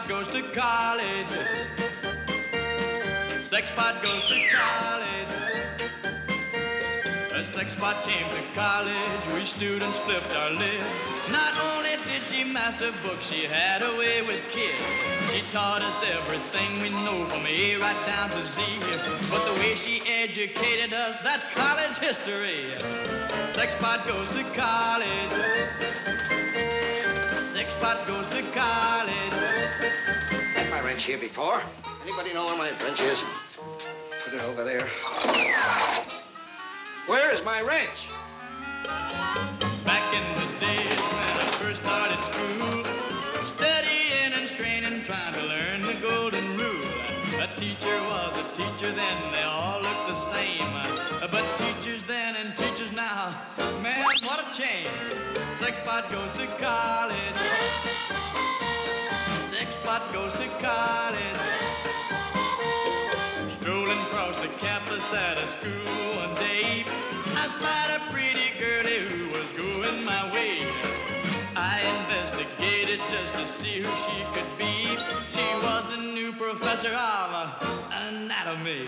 Sexpot goes to college. Sexpot goes to college. A Sexpot came to college. We students flipped our lids. Not only did she master books, she had a way with kids. She taught us everything we know from A right down to Z. But the way she educated us, that's college history. Sexpot goes to college. Sexpot goes to college. Had my wrench here before. Anybody know where my wrench is? Put it over there. Where is my wrench? Back in the days when I first started school, studying and straining, trying to learn the golden rule. A teacher was a teacher then, they all looked the same. But teachers then and teachers now, man, what a change. Sexpot goes to college. Sexpot goes to college. Strolling across the campus at a school one day, I spied a pretty girlie who was going my way. I investigated just to see who she could be. She was the new professor of anatomy.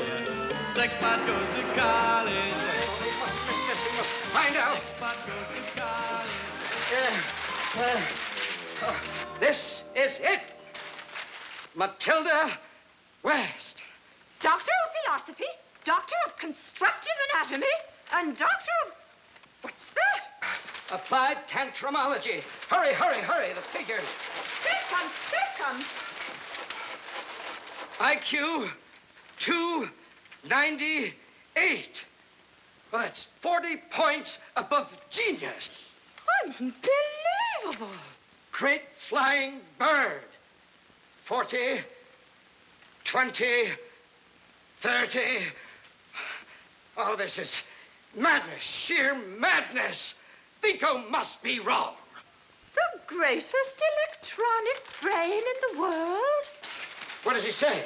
Sexpot goes to college. We must miss this. We must find out. Sexpot goes to college. This is it. Matilda West. Doctor of Philosophy, Doctor of Constructive Anatomy, and Doctor of... What's that? Applied tantrumology. Hurry, hurry, hurry, the figures. Here it comes, here it comes. IQ 298. Well, that's 40 points above genius. Unbelievable. Great flying bird. 40, 20, 30. Oh, this is madness, sheer madness. Thinko must be wrong. The greatest electronic brain in the world. What does he say?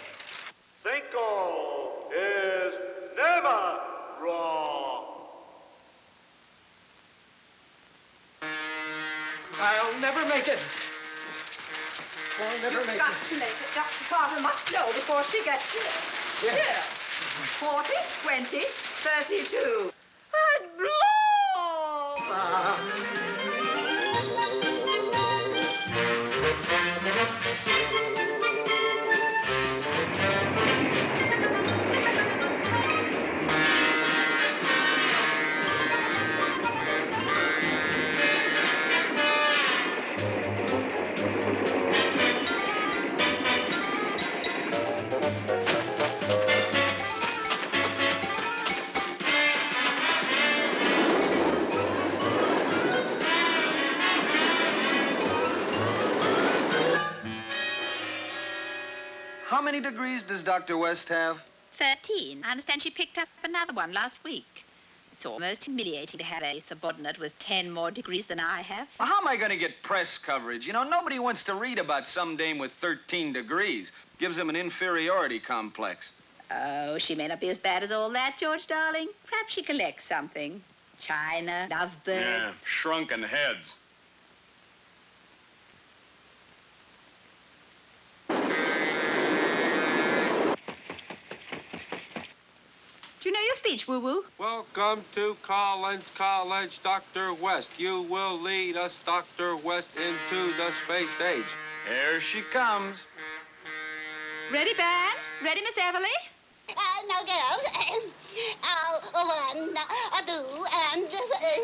Thinko is never wrong. I'll never make it. I'll never make You've got it. to make it. Dr. Carter must know before she gets here. Yeah. Here. 40, 20, 32. And blow! How many degrees does Dr. West have? 13. I understand she picked up another one last week. It's almost humiliating to have a subordinate with 10 more degrees than I have. Well, how am I going to get press coverage? You know, nobody wants to read about some dame with 13 degrees. Gives them an inferiority complex. Oh, she may not be as bad as all that, George, darling. Perhaps she collects something. China, lovebirds. Yeah, shrunken heads. Do you know your speech, woo-woo? Welcome to Collins College, Dr. West. You will lead us, Dr. West, into the space age. Here she comes. Ready, band? Ready, Miss Everly? Now, girls, one, two, and...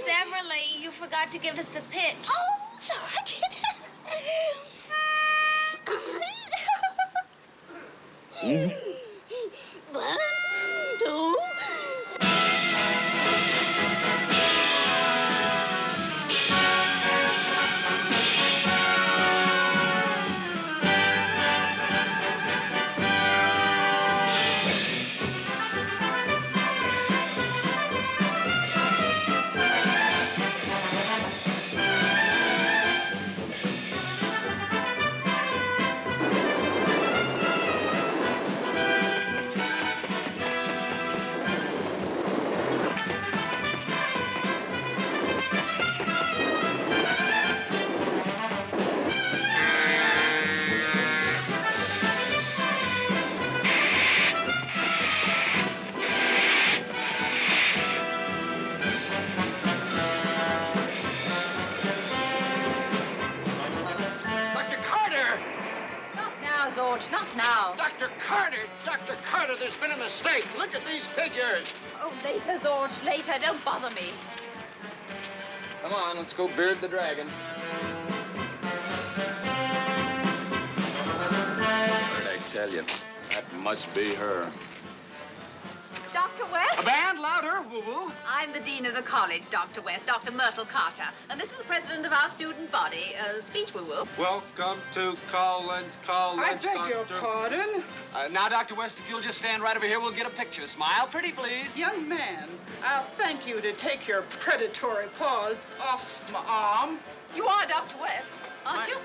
Everly, you forgot to give us the pitch. Oh, sorry. One, two... Carter, there's been a mistake. Look at these figures. Oh, later, George, later. Don't bother me. Come on, let's go beard the dragon. What'd I tell you? That must be her. Dr. West? A band, louder, woo-woo. I'm the dean of the college, Dr. West, Dr. Myrtle Carter. And this is the president of our student body, speech woo-woo. Welcome to Collins College, I beg your pardon? Now, Dr. West, if you'll just stand right over here, we'll get a picture. Smile pretty, please. Young man, I'll thank you to take your predatory paws off my arm. You are Dr. West, aren't you?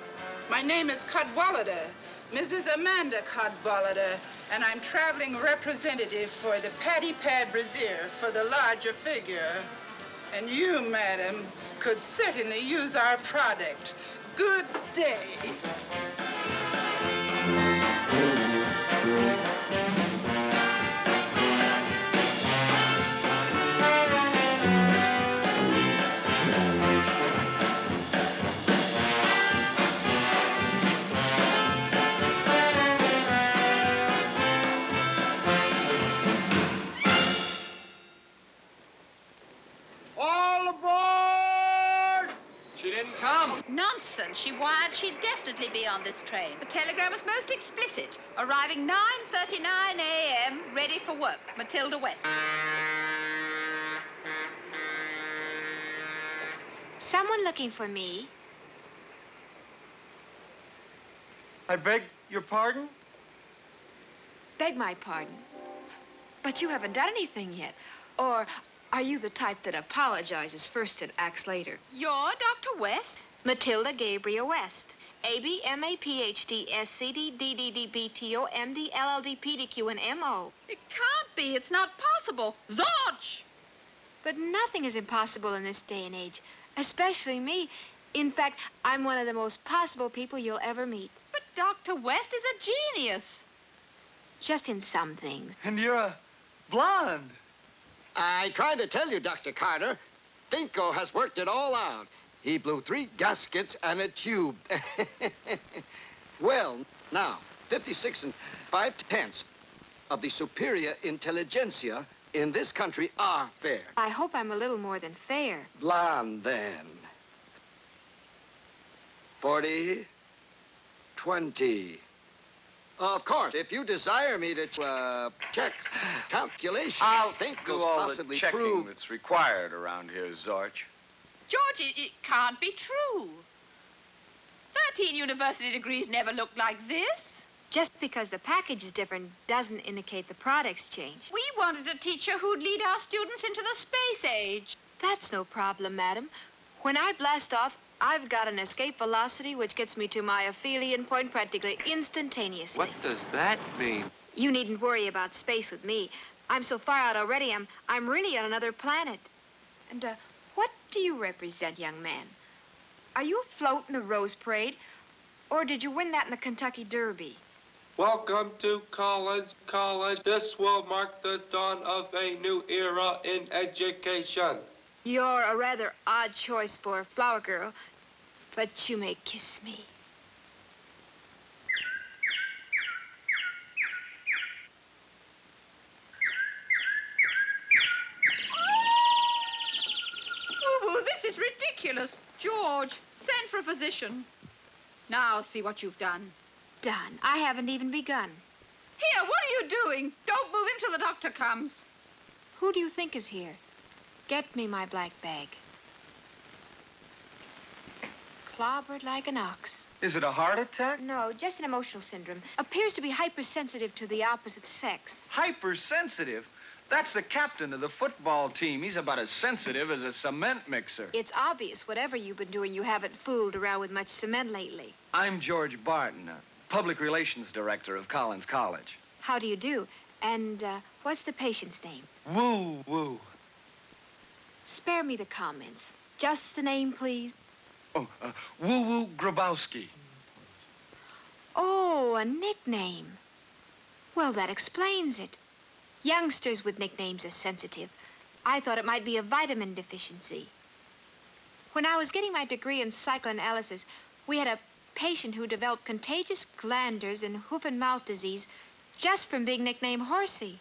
My name is Cadwallader, Mrs. Amanda Cadwallader, and I'm traveling representative for the Patty Pad Brazier for the larger figure. And you, madam, could certainly use our product. Good day. Nonsense. She wired she'd definitely be on this train. The telegram was most explicit. Arriving 9:39 a.m., ready for work. Matilda West. Someone looking for me? I beg your pardon? Beg my pardon. But you haven't done anything yet. Or are you the type that apologizes first and acts later? You're Dr. West? Matilda Gabriel West. A.B.M.A.Ph.D.S.C.D.D.D.B.T.O.M.D.L.L.D.P.D.Q.and.M.O. It can't be. It's not possible. Zorch! But nothing is impossible in this day and age, especially me. In fact, I'm one of the most possible people you'll ever meet. But Dr. West is a genius. Just in some things. And you're a blonde. I tried to tell you, Dr. Carter. Thinko has worked it all out. He blew 3 gaskets and a tube. Well, now, 56 5/10 of the superior intelligentsia in this country are fair. I hope I'm a little more than fair. Blonde, then. 40, 20. Of course, if you desire me to check calculations, I'll think do those all possibly the checking prove... that's required around here, Zorch. George, it can't be true. 13 university degrees never looked like this. Just because the package is different doesn't indicate the product's changed. We wanted a teacher who'd lead our students into the space age. That's no problem, madam. When I blast off, I've got an escape velocity which gets me to my aphelion point practically instantaneously. What does that mean? You needn't worry about space with me. I'm so far out already, I'm really on another planet. And, what do you represent, young man? Are you afloat in the Rose Parade? Or did you win that in the Kentucky Derby? Welcome to Collins College. This will mark the dawn of a new era in education. You're a rather odd choice for a flower girl, but you may kiss me. Woo-woo, this is ridiculous. George, send for a physician. Now see what you've done. Done. I haven't even begun. Here, what are you doing? Don't move him till the doctor comes. Who do you think is here? Get me my black bag. Clobbered like an ox. Is it a heart attack? No, just an emotional syndrome. Appears to be hypersensitive to the opposite sex. Hypersensitive? That's the captain of the football team. He's about as sensitive as a cement mixer. It's obvious, whatever you've been doing, you haven't fooled around with much cement lately. I'm George Barton, public relations director of Collins College. How do you do? And, what's the patient's name? Woo-woo. Spare me the comments. Just the name, please. Oh, Woo-woo Grabowski. Oh, a nickname. Well, that explains it. Youngsters with nicknames are sensitive. I thought it might be a vitamin deficiency. When I was getting my degree in psychoanalysis, we had a patient who developed contagious glanders and hoof and mouth disease just from being nicknamed Horsey.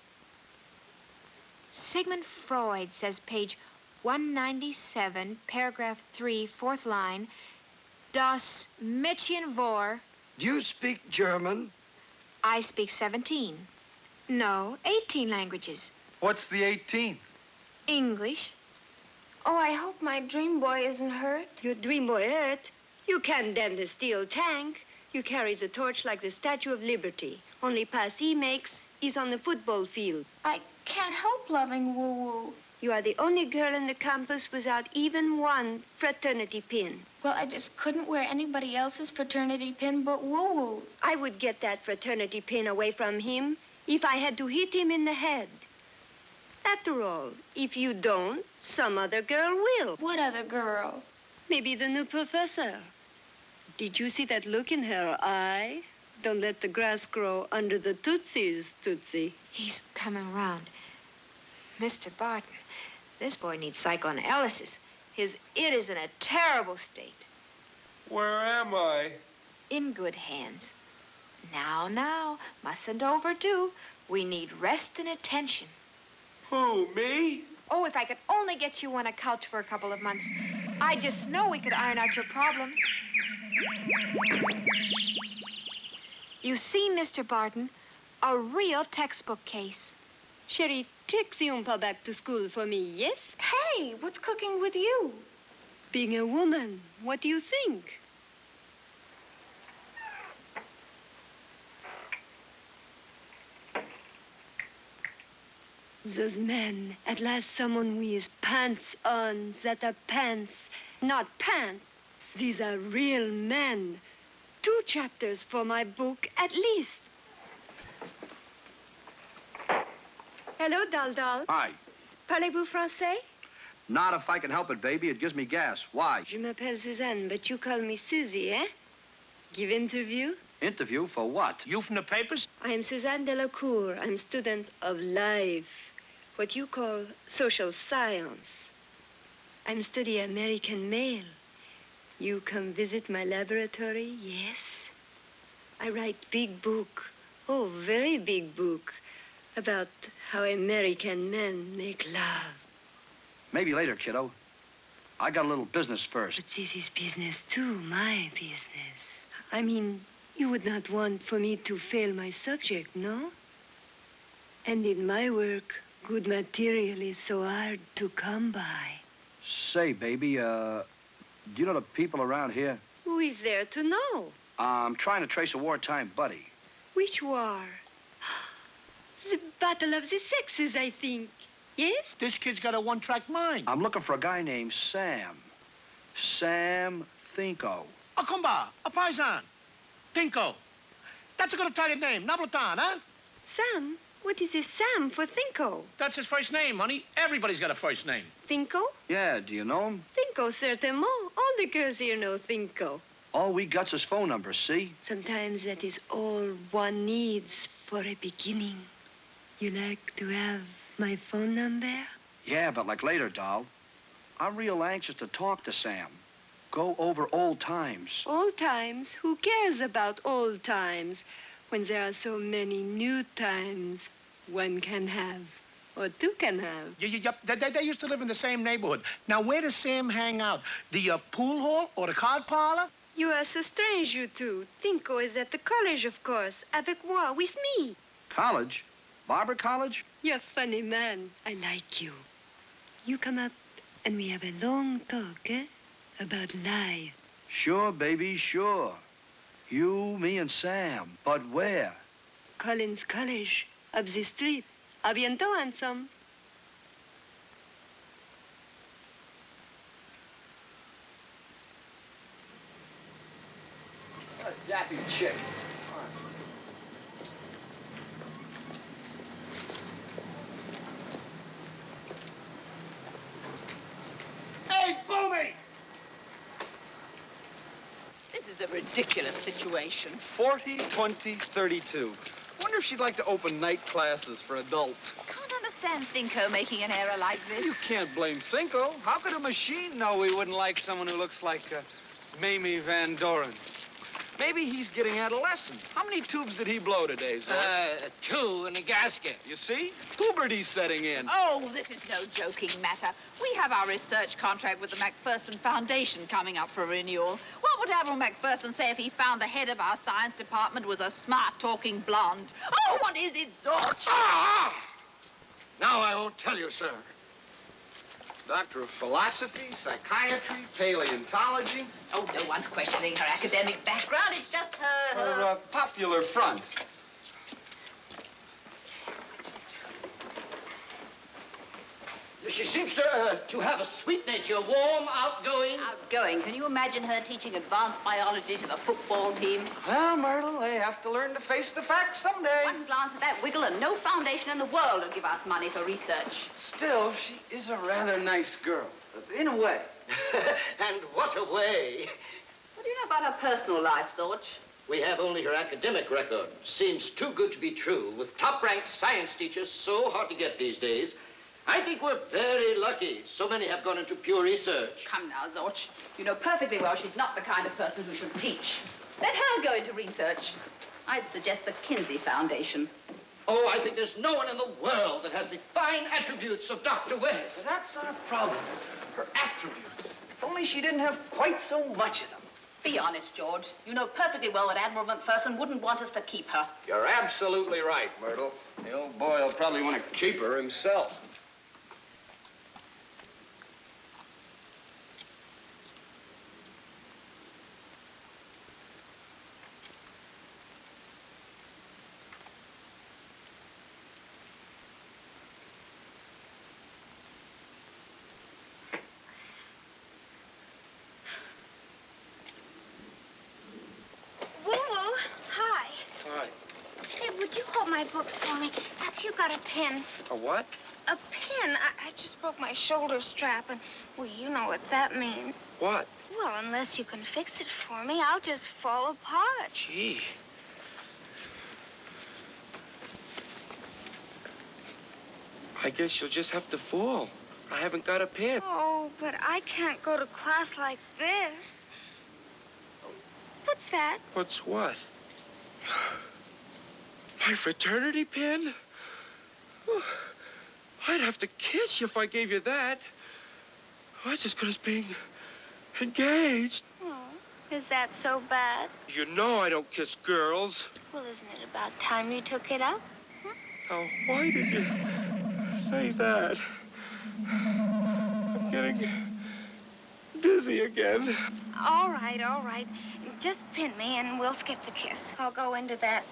Sigmund Freud says page 197, paragraph 3, fourth line, Das Mädchen war. Do you speak German? I speak 17. No, 18 languages. What's the 18? English. Oh, I hope my dream boy isn't hurt. Your dream boy hurt? You can't dent a steel tank. You carry the torch like the Statue of Liberty. Only pass he makes is on the football field. I can't help loving woo-woo. You are the only girl in the campus without even one fraternity pin. Well, I just couldn't wear anybody else's fraternity pin but woo-woo's. I would get that fraternity pin away from him if I had to hit him in the head. After all, if you don't, some other girl will. What other girl? Maybe the new professor. Did you see that look in her eye? Don't let the grass grow under the tootsies, Tootsie. He's coming around. Mr. Barton, this boy needs psychoanalysis. His it is in a terrible state. Where am I? In good hands. Now, mustn't overdo. We need rest and attention. Who, me? Oh, if I could only get you on a couch for a couple of months, I just know we could iron out your problems. You see, Mr. Barton, a real textbook case. Sherry, take the Oompa back to school for me, yes? Hey, what's cooking with you? Being a woman, what do you think? Those men, at last someone with pants on that are pants, not pants. These are real men. 2 chapters for my book, at least. Hello, Doll. Hi. Parlez-vous français? Not if I can help it, baby. It gives me gas. Why? Je m'appelle Suzanne, but you call me Susie, eh? Give interview? Interview for what? You from the papers? I am Suzanne Delacour. I'm student of life, what you call social science. I'm study American male. You come visit my laboratory, yes? I write big book, oh, very big book, about how American men make love. Maybe later, kiddo. I got a little business first. But this is business too, my business. I mean, you would not want for me to fail my subject, no? And in my work, good material is so hard to come by. Say, baby, do you know the people around here? Who is there to know? I'm trying to trace a wartime buddy. Which war? The battle of the sexes, I think. Yes? This kid's got a one-track mind. I'm looking for a guy named Sam. Sam Thinko. Oh, comba, a paisan. Thinko. That's a good Italian name. Napolitan, huh? Sam? What is this Sam for Thinko? That's his first name, honey. Everybody's got a first name. Thinko? Yeah, do you know him? Thinko, certainement. All the girls here know Thinko. All we got's his phone number, see? Sometimes that is all one needs for a beginning. You like to have my phone number? Yeah, but like later, doll. I'm real anxious to talk to Sam. Go over old times. Old times? Who cares about old times when there are so many new times one can have, or 2 can have? Yep. They used to live in the same neighborhood. Now, where does Sam hang out? The pool hall or the card parlor? You are so strange, you two. Thinko is at the college, of course, avec moi, with me. College? Barber College? You're a funny man. I like you. You come up and we have a long talk, eh? About life. Sure, baby, sure. You, me, and Sam. But where? Collins College, up the street. A bientôt, handsome. What a dappy chick. Hey, Boomy! This is a ridiculous situation. 40, 20, 32. Wonder if she'd like to open night classes for adults. Can't understand Thinko making an error like this. You can't blame Thinko. How could a machine know we wouldn't like someone who looks like Mamie Van Doren? Maybe he's getting adolescent. How many tubes did he blow today, Zorch? 2 in the gasket. You see? Puberty's setting in. Oh, this is no joking matter. We have our research contract with the MacPherson Foundation coming up for renewal. What would Admiral MacPherson say if he found the head of our science department was a smart-talking blonde? Oh, what is it, Zorch? Ah! Now I won't tell you, sir. Doctor of philosophy, psychiatry, paleontology. Oh, no one's questioning her academic background. It's just her... Her popular front. She seems to have a sweet nature, warm, outgoing. Outgoing. Can you imagine her teaching advanced biology to the football team? Well, Myrtle, they have to learn to face the facts someday. One glance at that wiggle and no foundation in the world will give us money for research. Still, she is a rather nice girl. In a way. And what a way. What do you know about her personal life, Zorch? We have only her academic record. Seems too good to be true. With top-ranked science teachers so hard to get these days, I think we're very lucky. So many have gone into pure research. Come now, Zorch. You know perfectly well she's not the kind of person who should teach. Let her go into research. I'd suggest the Kinsey Foundation. Oh, I think there's no one in the world that has the fine attributes of Dr. West. That's our problem. Her attributes. If only she didn't have quite so much of them. Be honest, George. You know perfectly well that Admiral MacPherson wouldn't want us to keep her. You're absolutely right, Myrtle. The old boy will probably want to keep her himself. My books for me. Have you got a pin? A what? A pin. I just broke my shoulder strap, and, well, you know what that means. What? Well, unless you can fix it for me, I'll just fall apart. Gee. I guess you'll just have to fall. I haven't got a pin. Oh, but I can't go to class like this. What's that? What's what? My fraternity pin? Oh, I'd have to kiss you if I gave you that. That's as good as being engaged. Oh, is that so bad? You know I don't kiss girls. Well, isn't it about time you took it up? Now, why did you say that? I'm getting dizzy again. All right. Just pin me and we'll skip the kiss. I'll go into that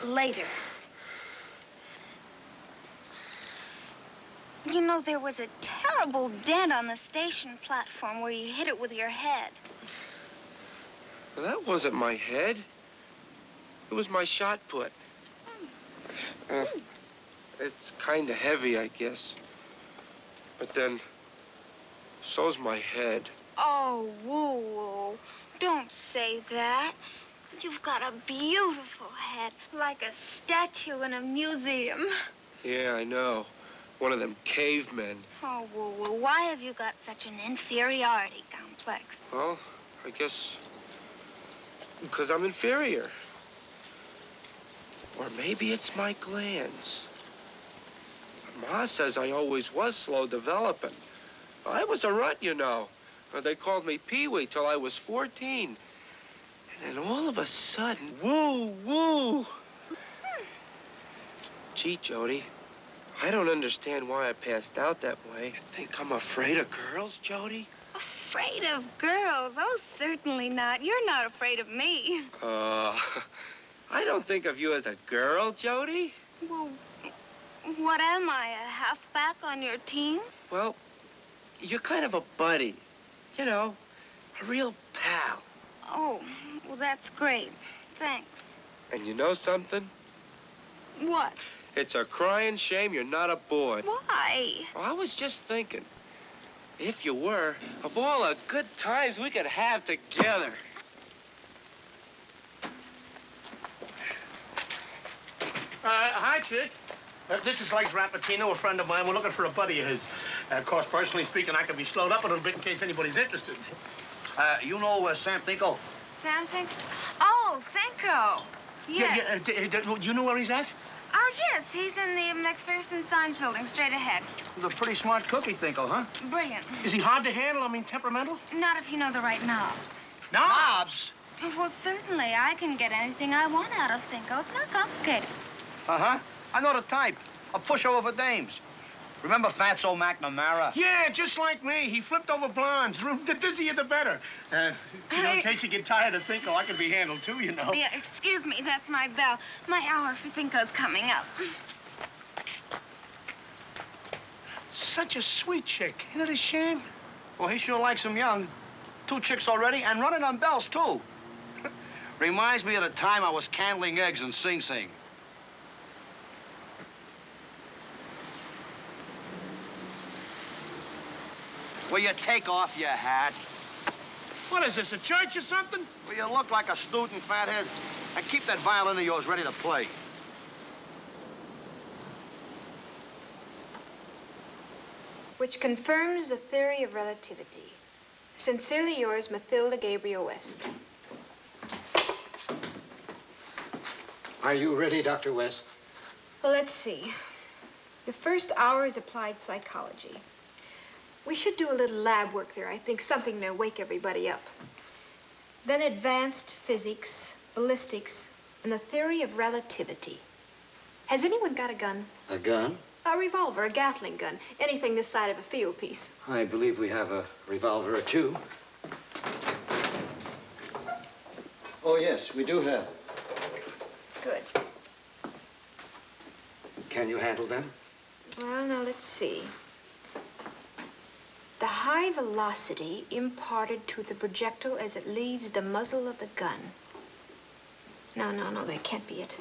later. You know, there was a terrible dent on the station platform where you hit it with your head. Well, that wasn't my head. It was my shot put. It's kind of heavy, I guess. But then, so's my head. Oh, woo-woo. Don't say that. You've got a beautiful head, like a statue in a museum. Yeah, I know. One of them cavemen. Oh, woo-woo. Why have you got such an inferiority complex? Well, I guess because I'm inferior. Or maybe it's my glands. Ma says I always was slow developing. I was a runt, you know. They called me Pee-wee till I was 14. And then all of a sudden, woo. Gee, Jody, I don't understand why I passed out that way. You think I'm afraid of girls, Jody? Afraid of girls? Oh, certainly not. You're not afraid of me. I don't think of you as a girl, Jody. Well, what am I, a halfback on your team? Well, you're kind of a buddy. You know, a real pal. Oh, well, that's great. Thanks. And you know something? What? It's a crying shame you're not a boy. Why? Well, I was just thinking, if you were, of all the good times we could have together. Hi, chick. This is like Rafertino, a friend of mine. We're looking for a buddy of his. Of course, personally speaking, I can be slowed up a little bit in case anybody's interested. You know Sam Thinko? Samson? Oh, Thinko. Yes. You know where he's at? Oh, yes. He's in the McPherson Science Building, straight ahead. He's a pretty smart cookie, Thinko, huh? Brilliant. Is he hard to handle? I mean, temperamental? Not if you know the right knobs. Knobs? Well, certainly. I can get anything I want out of Thinko. It's not complicated. Uh-huh. I know the type. A pushover for dames. Remember Fatso McNamara? Yeah, just like me. He flipped over blondes. The dizzier, the better. In case you get tired of Thinko, I can be handled, too, you know. Yeah, excuse me. That's my bell. My hour for Thinko's coming up. Such a sweet chick. Isn't it a shame? Well, he sure likes him young. 2 chicks already, and running on bells, too. Reminds me of the time I was candling eggs in Sing Sing. Will you take off your hat? What is this, a church or something? Will you look like a student, fathead? And keep that violin of yours ready to play. Which confirms the theory of relativity. Sincerely yours, Mathilda Gabriel West. Are you ready, Dr. West? Well, let's see. The first hour is applied psychology. We should do a little lab work there, I think, something to wake everybody up. Then advanced physics, ballistics, and the theory of relativity. Has anyone got a gun? A gun? A revolver, a Gatling gun, anything this side of a field piece. I believe we have a revolver or 2. Oh, yes, we do have. Good. Can you handle them? Well, now, let's see. The high velocity imparted to the projectile as it leaves the muzzle of the gun. No, that can't be it.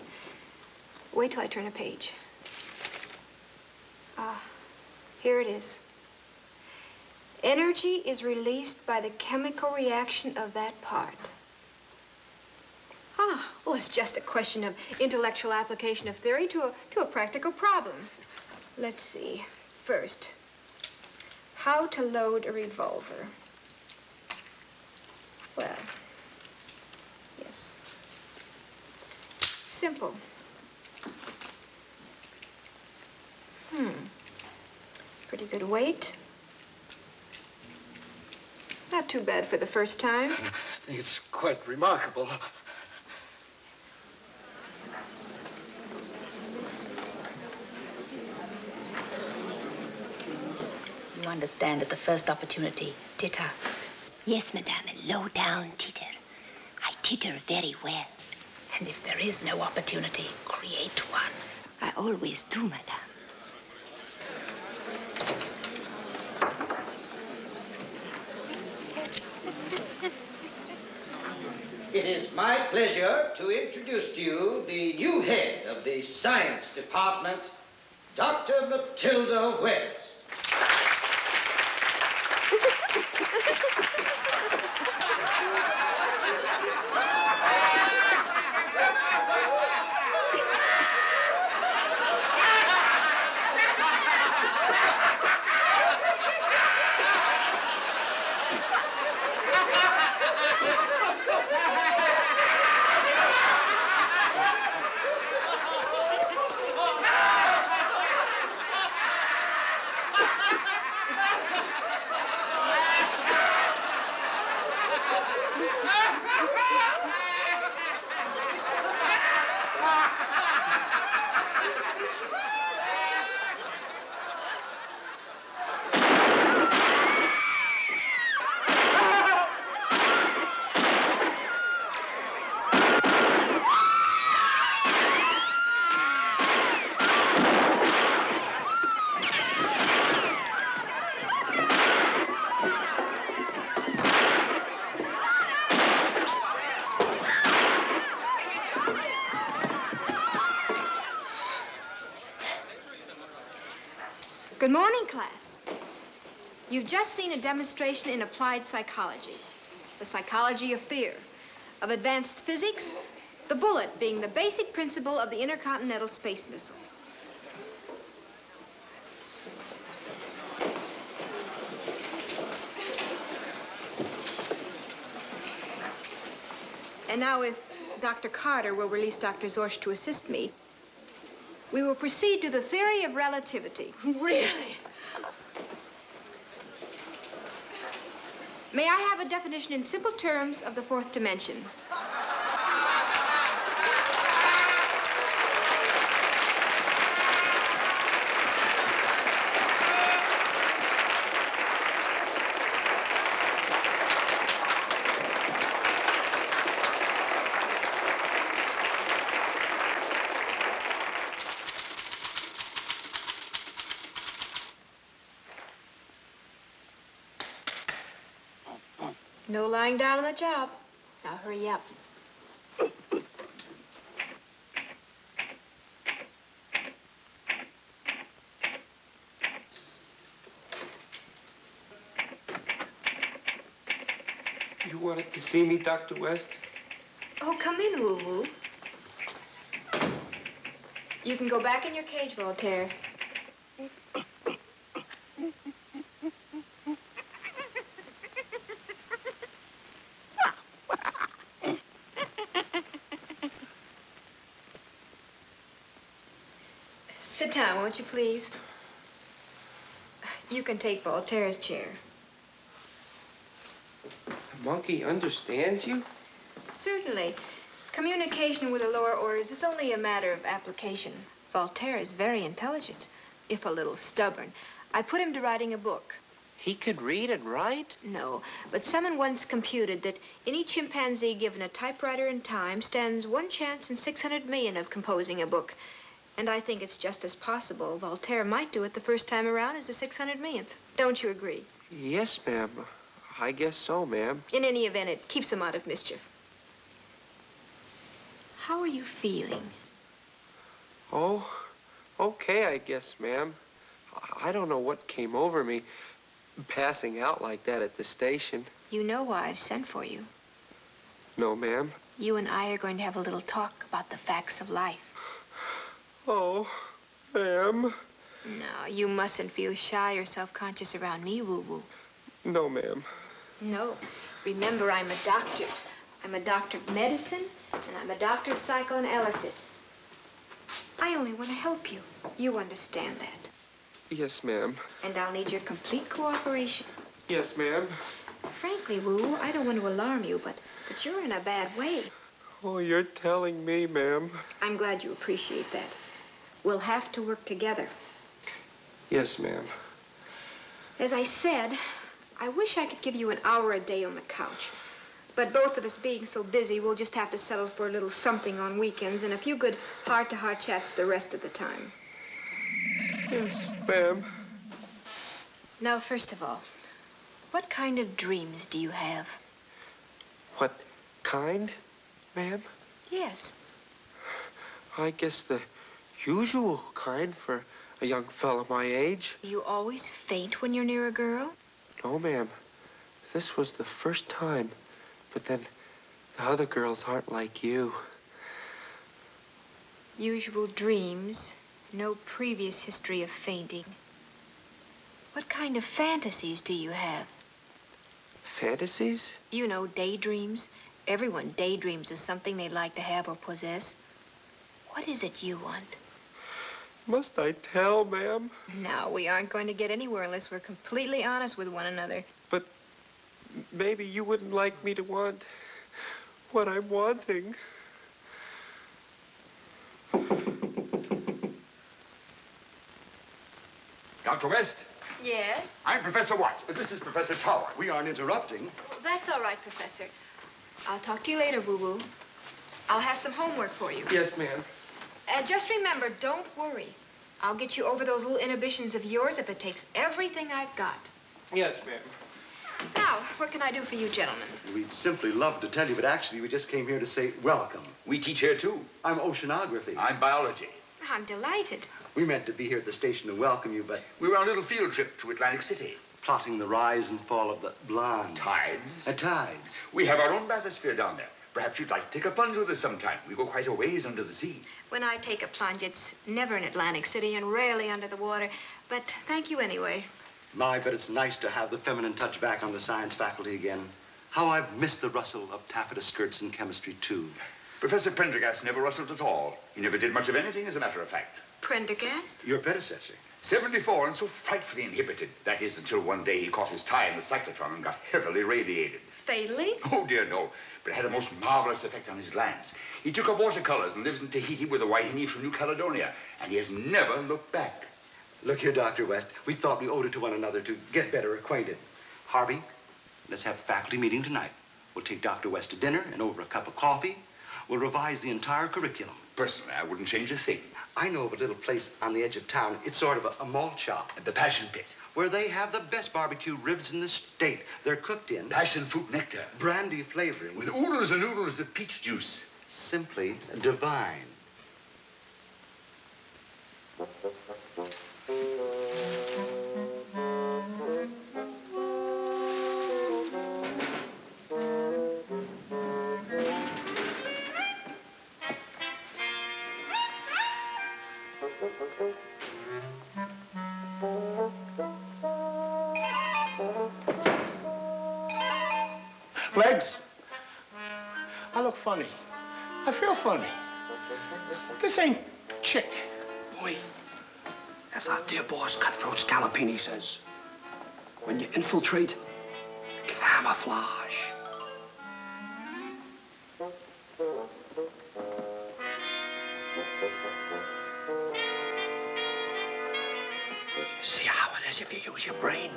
Wait till I turn a page. Here it is. Energy is released by the chemical reaction of that part. Well, it's just a question of intellectual application of theory to a practical problem. Let's see. First, how to load a revolver. Well, yes. Simple. Pretty good weight. Not too bad for the first time. I think it's quite remarkable. You understand at the first opportunity, titter. Yes, madame, a low-down titter. I titter very well. And if there is no opportunity, create one. I always do, madame. It is my pleasure to introduce to you the new head of the science department, Dr. Matilda West. Good morning, class. You've just seen a demonstration in applied psychology, the psychology of fear, of advanced physics, the bullet being the basic principle of the intercontinental space missile. And now if Dr. Carter will release Dr. Zorsch to assist me, we will proceed to the theory of relativity. Really? May I have a definition in simple terms of the fourth dimension? No lying down on the job. Now hurry up. You wanted to see me, Dr. West? Oh, come in, Woo-Woo. You can go back in your cage, Voltaire. Sit down, won't you, please? You can take Voltaire's chair. The monkey understands you? Certainly. Communication with the lower orders, it's only a matter of application. Voltaire is very intelligent, if a little stubborn. I put him to writing a book. He could read and write? No, but someone once computed that any chimpanzee given a typewriter and time stands 1 chance in 600 million of composing a book. And I think it's just as possible Voltaire might do it the first time around as the 600 millionth. Don't you agree? Yes, ma'am. I guess so, ma'am. In any event, it keeps him out of mischief. How are you feeling? Oh, okay, I guess, ma'am. I don't know what came over me, passing out like that at the station. You know why I've sent for you. No, ma'am. You and I are going to have a little talk about the facts of life. Oh, ma'am. No, you mustn't feel shy or self-conscious around me, Woo-Woo. No, ma'am. No. Remember, I'm a doctor. I'm a doctor of medicine, and I'm a doctor of psychoanalysis. I only want to help you. You understand that. Yes, ma'am. And I'll need your complete cooperation. Yes, ma'am. Frankly, Woo, I don't want to alarm you, but you're in a bad way. Oh, you're telling me, ma'am. I'm glad you appreciate that. We'll have to work together. Yes, ma'am. As I said, I wish I could give you an hour a day on the couch. But both of us being so busy, we'll just have to settle for a little something on weekends and a few good heart-to-heart chats the rest of the time. Yes, ma'am. Now, first of all, what kind of dreams do you have? What kind, ma'am? Yes. I guess the usual kind for a young fellow my age. You always faint when you're near a girl? No, ma'am. This was the first time. But then the other girls aren't like you. Usual dreams, no previous history of fainting. What kind of fantasies do you have? Fantasies? You know, daydreams. Everyone daydreams of something they'd like to have or possess. What is it you want? Must I tell, ma'am? No, we aren't going to get anywhere unless we're completely honest with one another. But maybe you wouldn't like me to want what I'm wanting. Dr. West? Yes? I'm Professor Watts. This is Professor Tower. We aren't interrupting. That's all right, Professor. I'll talk to you later, Boo-Boo. I'll have some homework for you. Yes, ma'am. And just remember, don't worry. I'll get you over those little inhibitions of yours if it takes everything I've got. Yes, ma'am. Now, what can I do for you, gentlemen? We'd simply love to tell you, but actually we just came here to say welcome. We teach here, too. I'm oceanography. I'm biology. I'm delighted. We meant to be here at the station to welcome you, but we were on a little field trip to Atlantic City. Plotting the rise and fall of the blonde. Tides? Tides. We have our own bathysphere down there. Perhaps you'd like to take a plunge with us sometime. We go quite a ways under the sea. When I take a plunge, it's never in Atlantic City and rarely under the water. But thank you anyway. My, but it's nice to have the feminine touch back on the science faculty again. How I've missed the rustle of taffeta skirts in chemistry, too. Professor Prendergast never rustled at all. He never did much of anything, as a matter of fact. Prendergast? Your predecessor. 74 and so frightfully inhibited. That is, until one day he caught his tie in the cyclotron and got heavily radiated. Fatally? Oh, dear, no. But it had a most marvelous effect on his glands. He took up watercolors and lives in Tahiti with a Wahine from New Caledonia. And he has never looked back. Look here, Dr. West. We thought we owed it to one another to get better acquainted. Harvey, let's have a faculty meeting tonight. We'll take Dr. West to dinner, and over a cup of coffee, we'll revise the entire curriculum. Personally, I wouldn't change a thing. I know of a little place on the edge of town. It's sort of a malt shop. The Passion Pit. Where they have the best barbecue ribs in the state. They're cooked in passion fruit nectar. Brandy flavoring. With oodles and oodles of peach juice. Simply divine. Legs, I look funny. I feel funny. This ain't chick. Boy, as our dear boss Cutthroat Scalapini says, when you infiltrate, camouflage. See how it is if you use your brain?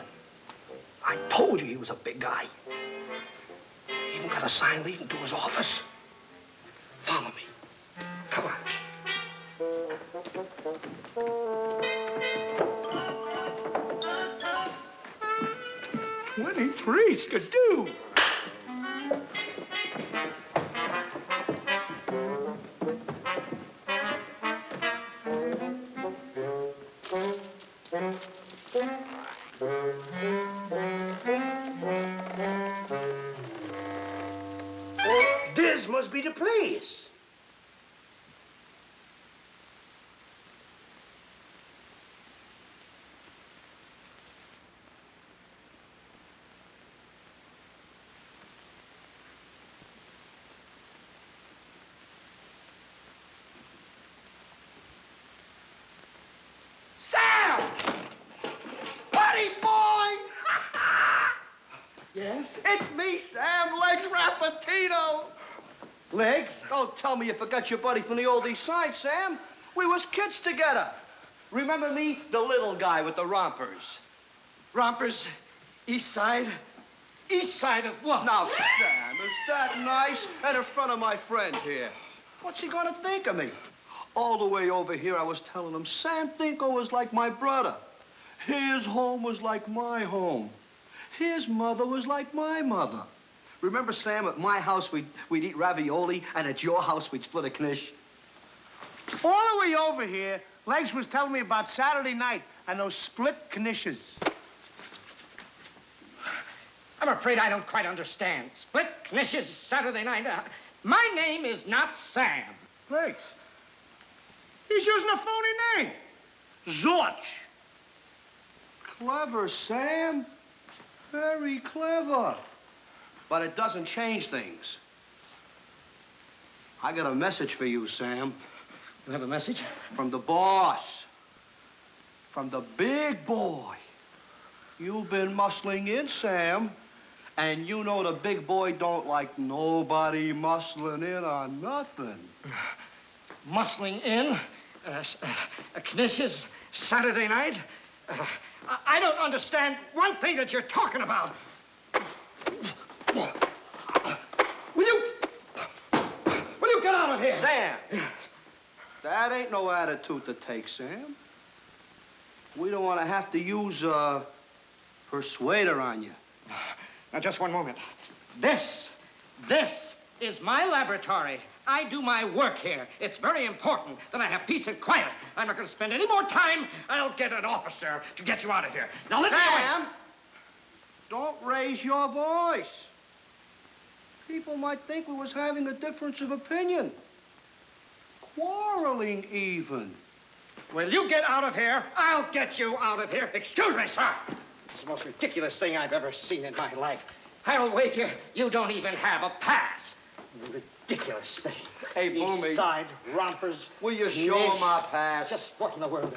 I told you he was a big guy. He even got a sign leading to his office. Follow me. Come on. 23 skidoo. This must be the place. Yes? It's me, Sam, Legs Rafertino. Legs, don't tell me you forgot your buddy from the old East Side, Sam. We was kids together. Remember me? The little guy with the rompers. Rompers, East Side. East Side of what? Now, Sam, is that nice? And in front of my friend here. What's he gonna think of me? All the way over here, I was telling him Sam Thinko was like my brother. His home was like my home. His mother was like my mother. Remember, Sam, at my house, we'd eat ravioli, and at your house, we'd split a knish? All the way over here, Legs was telling me about Saturday night and those split knishes. I'm afraid I don't quite understand. Split knishes Saturday night. My name is not Sam. Legs, he's using a phony name. Zorch. Clever, Sam. Very clever. But it doesn't change things. I got a message for you, Sam. You have a message? From the boss. From the big boy. You've been muscling in, Sam. And you know the big boy don't like nobody muscling in on nothing. Muscling in? Knishes Saturday night? I don't understand one thing that you're talking about. Will you get out of here? Sam, that ain't no attitude to take, Sam. We don't want to have to use persuader on you. Now, just one moment. This is my laboratory. I do my work here. It's very important that I have peace and quiet. I'm not going to spend any more time. I'll get an officer to get you out of here. Now, let me go in. Sam, don't raise your voice. People might think we was having a difference of opinion. Quarreling, even. Will you get out of here? I'll get you out of here. Excuse me, sir. It's the most ridiculous thing I've ever seen in my life. I'll wager you don't even have a pass. Ridiculous thing. Hey, Boomy. East Side rompers. Will you show him our pass? Just what in the world are they?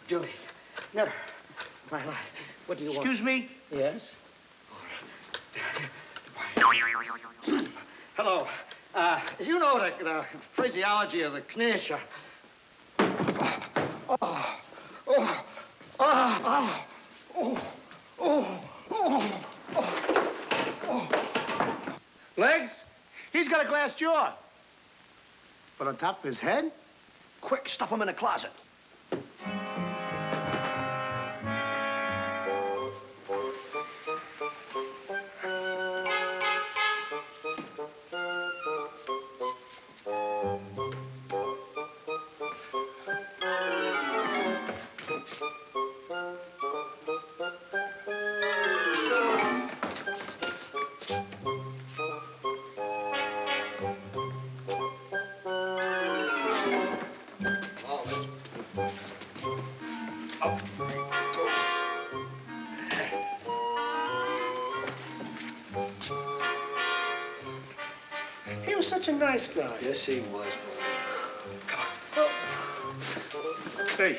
Julie, never. My life. What do you want? Excuse me? Yes? Hello. You know the phraseology of the knish. Legs? He's got a glass jaw. But on top of his head? Quick, stuff him in the closet. He was such a nice guy. Yes, he was. Hey.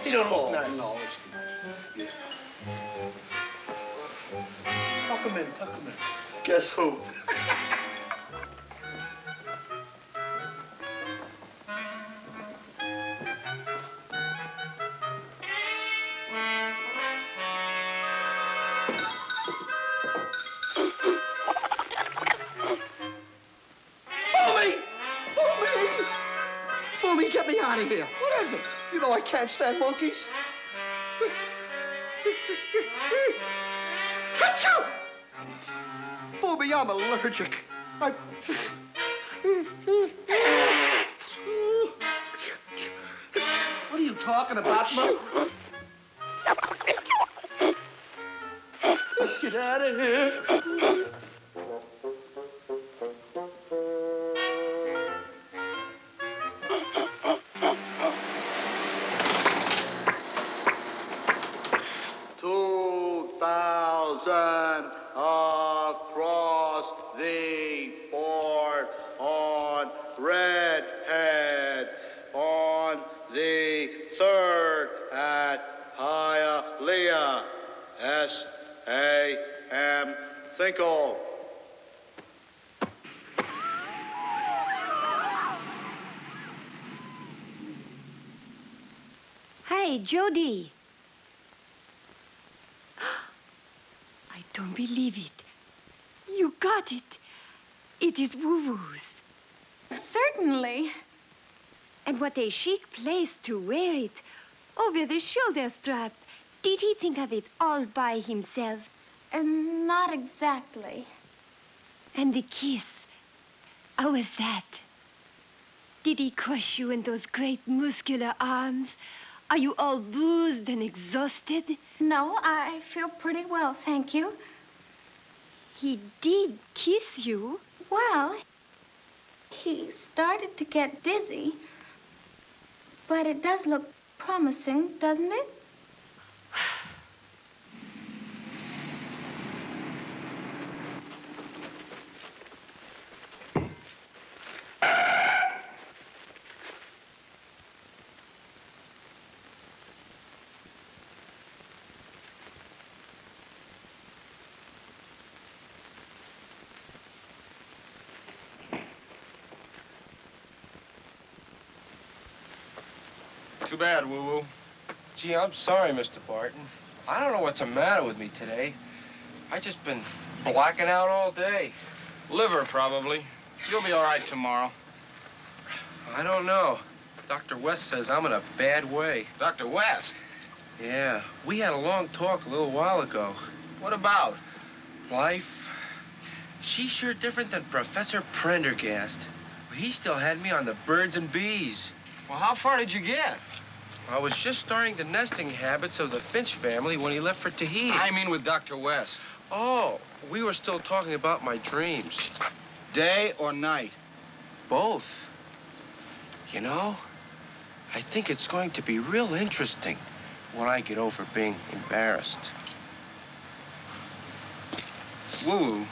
He don't look nice. No, it's not. Yeah. Tuck him in, tuck him in. Guess who? Boomy, get me out of here. What is it? You know I can't stand monkeys. Achoo! Boomy, I'm allergic. What are you talking about, Mom? Let's get out of here. 2,000 across the board on Redhead, on the 3rd at Hialeah, S.A.M. Thinko. Hi, Jody. I don't believe it. You got it. It is Woo-Woo's. Certainly. And what a chic place to wear it. Over the shoulder strap. Did he think of it all by himself? Not exactly. And the kiss. How was that? Did he crush you in those great muscular arms? Are you all bruised and exhausted? No, I feel pretty well, thank you. He did kiss you? Well, he started to get dizzy. But it does look promising, doesn't it? Too bad, Woo-Woo. Gee, I'm sorry, Mr. Barton. I don't know what's the matter with me today. I just been blacking out all day. Liver, probably. You'll be all right tomorrow. I don't know. Dr. West says I'm in a bad way. Dr. West? Yeah, we had a long talk a little while ago. What about? Life. She's sure different than Professor Prendergast. He still had me on the birds and bees. Well, how far did you get? I was just starting the nesting habits of the Finch family when he left for Tahiti. I mean with Dr. West. Oh, we were still talking about my dreams. Day or night? Both. You know, I think it's going to be real interesting when I get over being embarrassed. Woo-woo.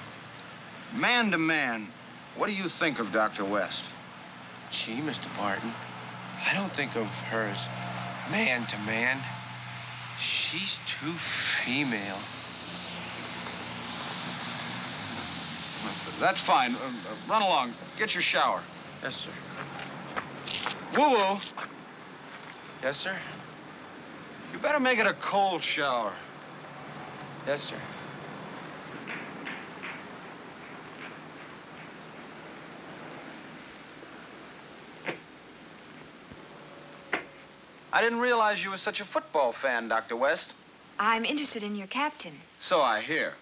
Man to man, what do you think of Dr. West? Gee, Mr. Barton, I don't think of her as man to man. She's too female. That's fine. Run along. Get your shower. Yes, sir. Woo-woo. Yes, sir? You better make it a cold shower. Yes, sir. I didn't realize you were such a football fan, Dr. West. I'm interested in your captain. So I hear.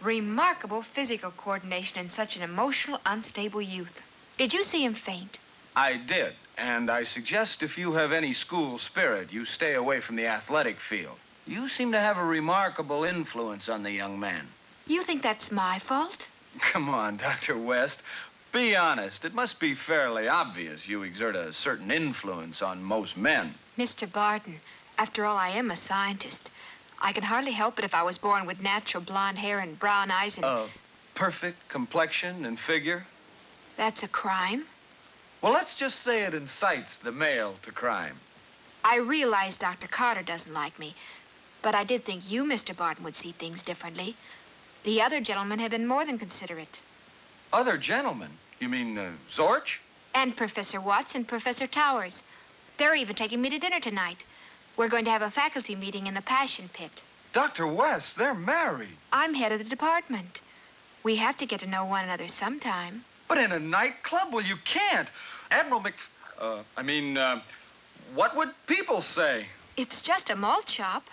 Remarkable physical coordination in such an emotional, unstable youth. Did you see him faint? I did, and I suggest if you have any school spirit, you stay away from the athletic field. You seem to have a remarkable influence on the young man. You think that's my fault? Come on, Dr. West. Be honest. It must be fairly obvious you exert a certain influence on most men. Mr. Barton, after all, I am a scientist. I can hardly help it if I was born with natural blonde hair and brown eyes and... Perfect complexion and figure? That's a crime? Well, let's just say it incites the male to crime. I realize Dr. Carter doesn't like me, but I did think you, Mr. Barton, would see things differently. The other gentlemen have been more than considerate. Other gentlemen? You mean Zorch? And Professor Watts and Professor Towers. They're even taking me to dinner tonight. We're going to have a faculty meeting in the Passion Pit. Dr. West, they're married. I'm head of the department. We have to get to know one another sometime. But in a nightclub? Well, you can't. Admiral what would people say? It's just a malt shop.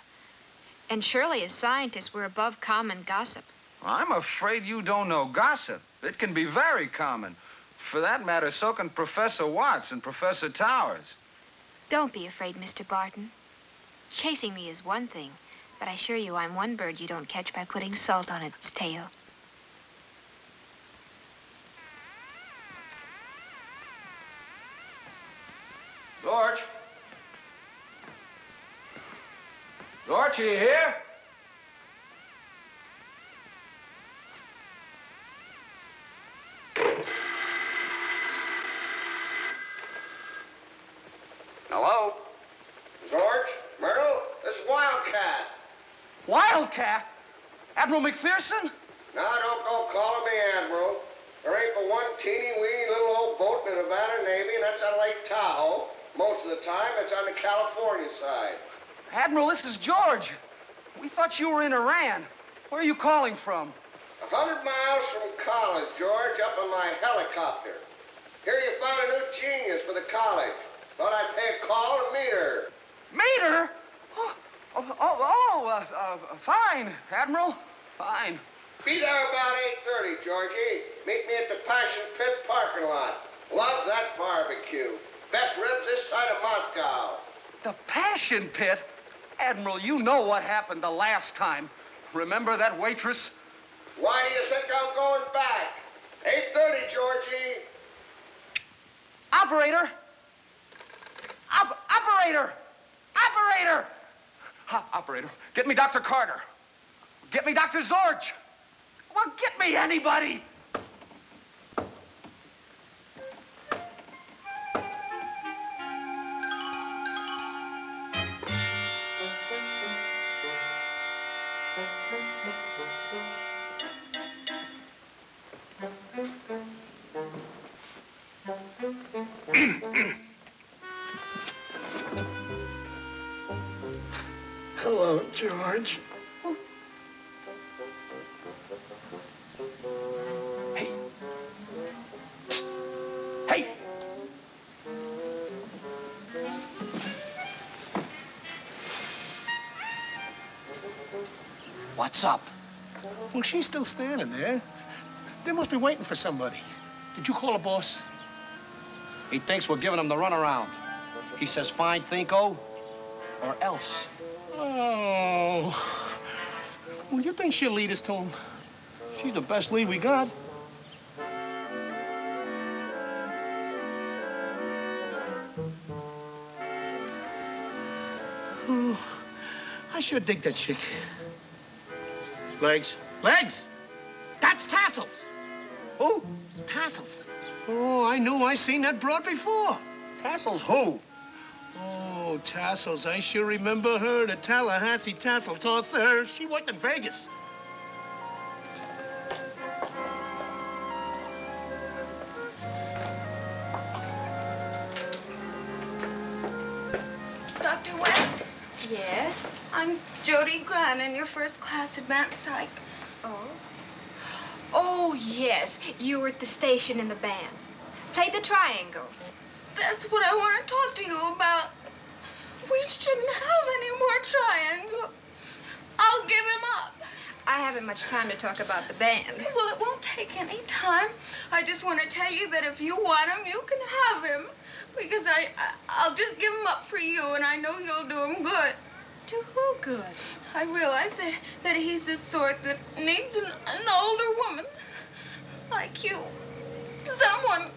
And surely as scientists, we're above common gossip. I'm afraid you don't know gossip. It can be very common. For that matter, so can Professor Watts and Professor Towers. Don't be afraid, Mr. Barton. Chasing me is one thing, but I assure you I'm one bird you don't catch by putting salt on its tail. George? George, are you here? Hello? George? Myrtle? This is Wildcat. Wildcat? Admiral McPherson? No, don't go calling me Admiral. There ain't but one teeny-weeny little old boat in the Nevada Navy, and that's on Lake Tahoe. Most of the time, it's on the California side. Admiral, this is George. We thought you were in Iran. Where are you calling from? 100 miles from college, George, up on my helicopter. Here you found a new genius for the college. Thought I'd pay a call and meet her. Meet her? Fine, Admiral. Fine. Be there about 8:30, Georgie. Meet me at the Passion Pit parking lot. Love that barbecue. Best ribs this side of Moscow. The Passion Pit? Admiral, you know what happened the last time. Remember that waitress? Why do you think I'm going back? 8:30, Georgie. Operator! Operator! Operator! Operator, get me Dr. Carter. Get me Dr. Zorch. Well, get me anybody. Hello, George. Hey! What's up? Well, she's still standing there. They must be waiting for somebody. Did you call the boss? He thinks we're giving him the runaround. He says find Thinko or else. Oh. Well, you think she'll lead us to him? She's the best lead we got. Oh, I sure dig that chick. Legs. Legs! That's Tassels. Who? Tassels. Oh, I knew I seen that broad before. Tassels who? Oh, Tassels. I sure remember her, the Tallahassee tassel tosser. She worked in Vegas. Dr. West? Yes? I'm Jody Grant in your first class advanced psych. Oh? Oh, yes. You were at the station in the band. Played the triangle. That's what I want to talk to you about. We shouldn't have any more triangle. I'll give him up. I haven't much time to talk about the band. Well, it won't take any time. I just want to tell you that if you want him, you can have him. Because I'll just give him up for you, and I know you'll do him good. Do who good? I realize that he's the sort that needs an older woman like you. Someone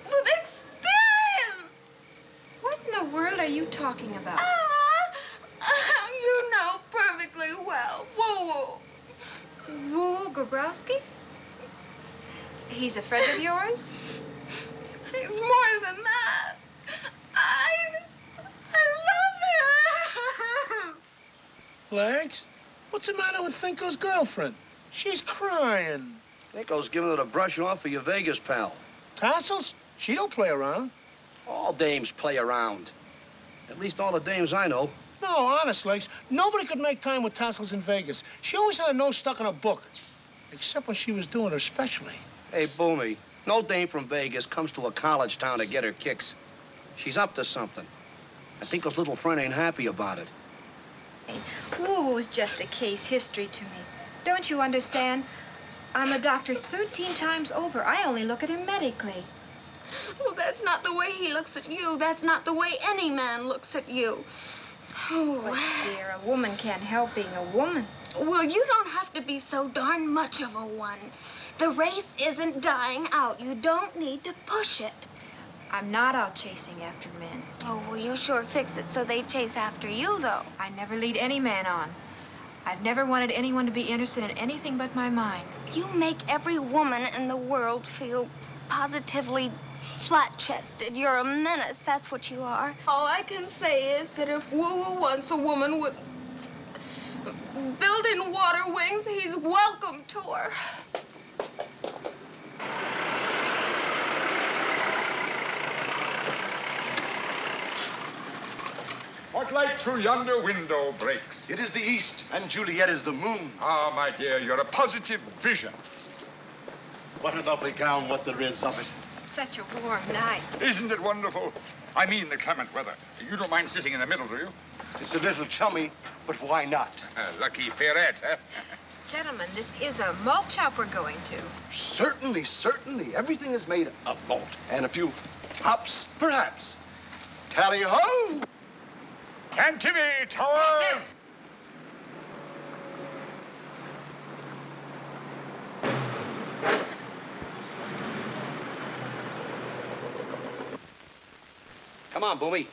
with experience. What in the world are you talking about? You know perfectly well. Woo-woo. Woo Gabrowski? He's a friend of yours? He's more than that. I love him. Legs, what's the matter with Thinko's girlfriend? She's crying. Thinko's giving her the brush off for your Vegas pal. Tassels? She don't play around. All dames play around. At least all the dames I know. No, honest, Legs, nobody could make time with Tassels in Vegas. She always had her nose stuck in a book. Except when she was doing her specialty. Hey, Boomy, no dame from Vegas comes to a college town to get her kicks. She's up to something. I think Thinko's little friend ain't happy about it. Woo-woo's just a case history to me. Don't you understand? I'm a doctor 13 times over. I only look at him medically. Well, that's not the way he looks at you. That's not the way any man looks at you. Oh, but dear, a woman can't help being a woman. Well, you don't have to be so darn much of a one. The race isn't dying out. You don't need to push it. I'm not out chasing after men. Oh, well, you sure fix it so they chase after you, though. I never lead any man on. I've never wanted anyone to be interested in anything but my mind. You make every woman in the world feel positively flat-chested. You're a menace, that's what you are. All I can say is that if Woo-Woo wants a woman with built-in water wings, he's welcome to her. What light through yonder window breaks? It is the east, and Juliet is the moon. Ah, my dear, you're a positive vision. What a lovely gown, what there is of it. Such a warm night. Isn't it wonderful? I mean the clement weather. You don't mind sitting in the middle, do you? It's a little chummy, but why not? Lucky Ferret, huh? Gentlemen, this is a malt shop we're going to. Certainly, certainly. Everything is made of malt. And a few hops, perhaps. Tally-ho! Cantivy Towers! Come on, Boomy.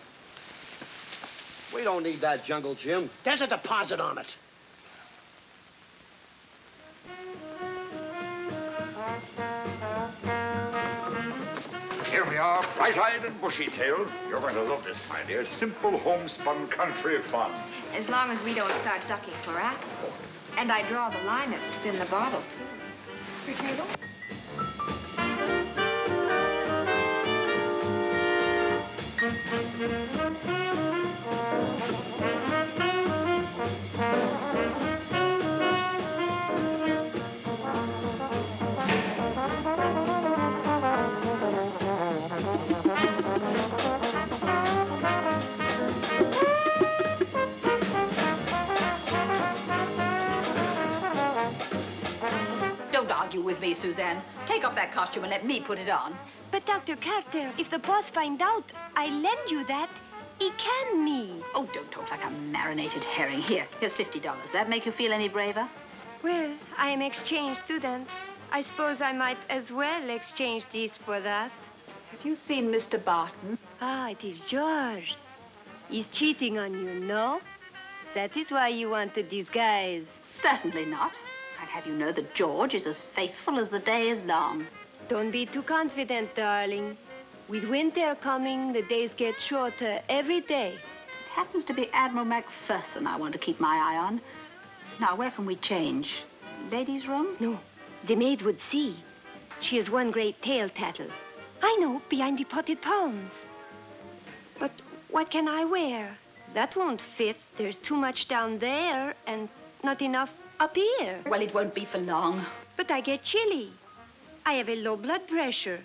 We don't need that jungle gym. There's a deposit on it. Here we are, bright-eyed and bushy-tailed. You're going to love this, my dear. Simple homespun country fun. As long as we don't start ducking for apples. And I draw the line at spin the bottle, too. Potato? Don't argue with me, Suzanne. Take off that costume and let me put it on. But, Dr. Carter, if the boss find out I lend you that, he can me. Oh, don't talk like a marinated herring. Here's $50. That make you feel any braver? Well, I am exchange student. I suppose I might as well exchange this for that. Have you seen Mr. Barton? Ah, it is George. He's cheating on you, no? That is why you want to disguise. Certainly not. I'd have you know that George is as faithful as the day is long. Don't be too confident, darling. With winter coming, the days get shorter every day. It happens to be Admiral Macpherson I want to keep my eye on. Now, where can we change? Ladies' room? No, the maid would see. She has one great tail tattle. I know, behind the potted palms. But what can I wear? That won't fit. There's too much down there and not enough up here. Well, it won't be for long. But I get chilly. I have a low blood pressure.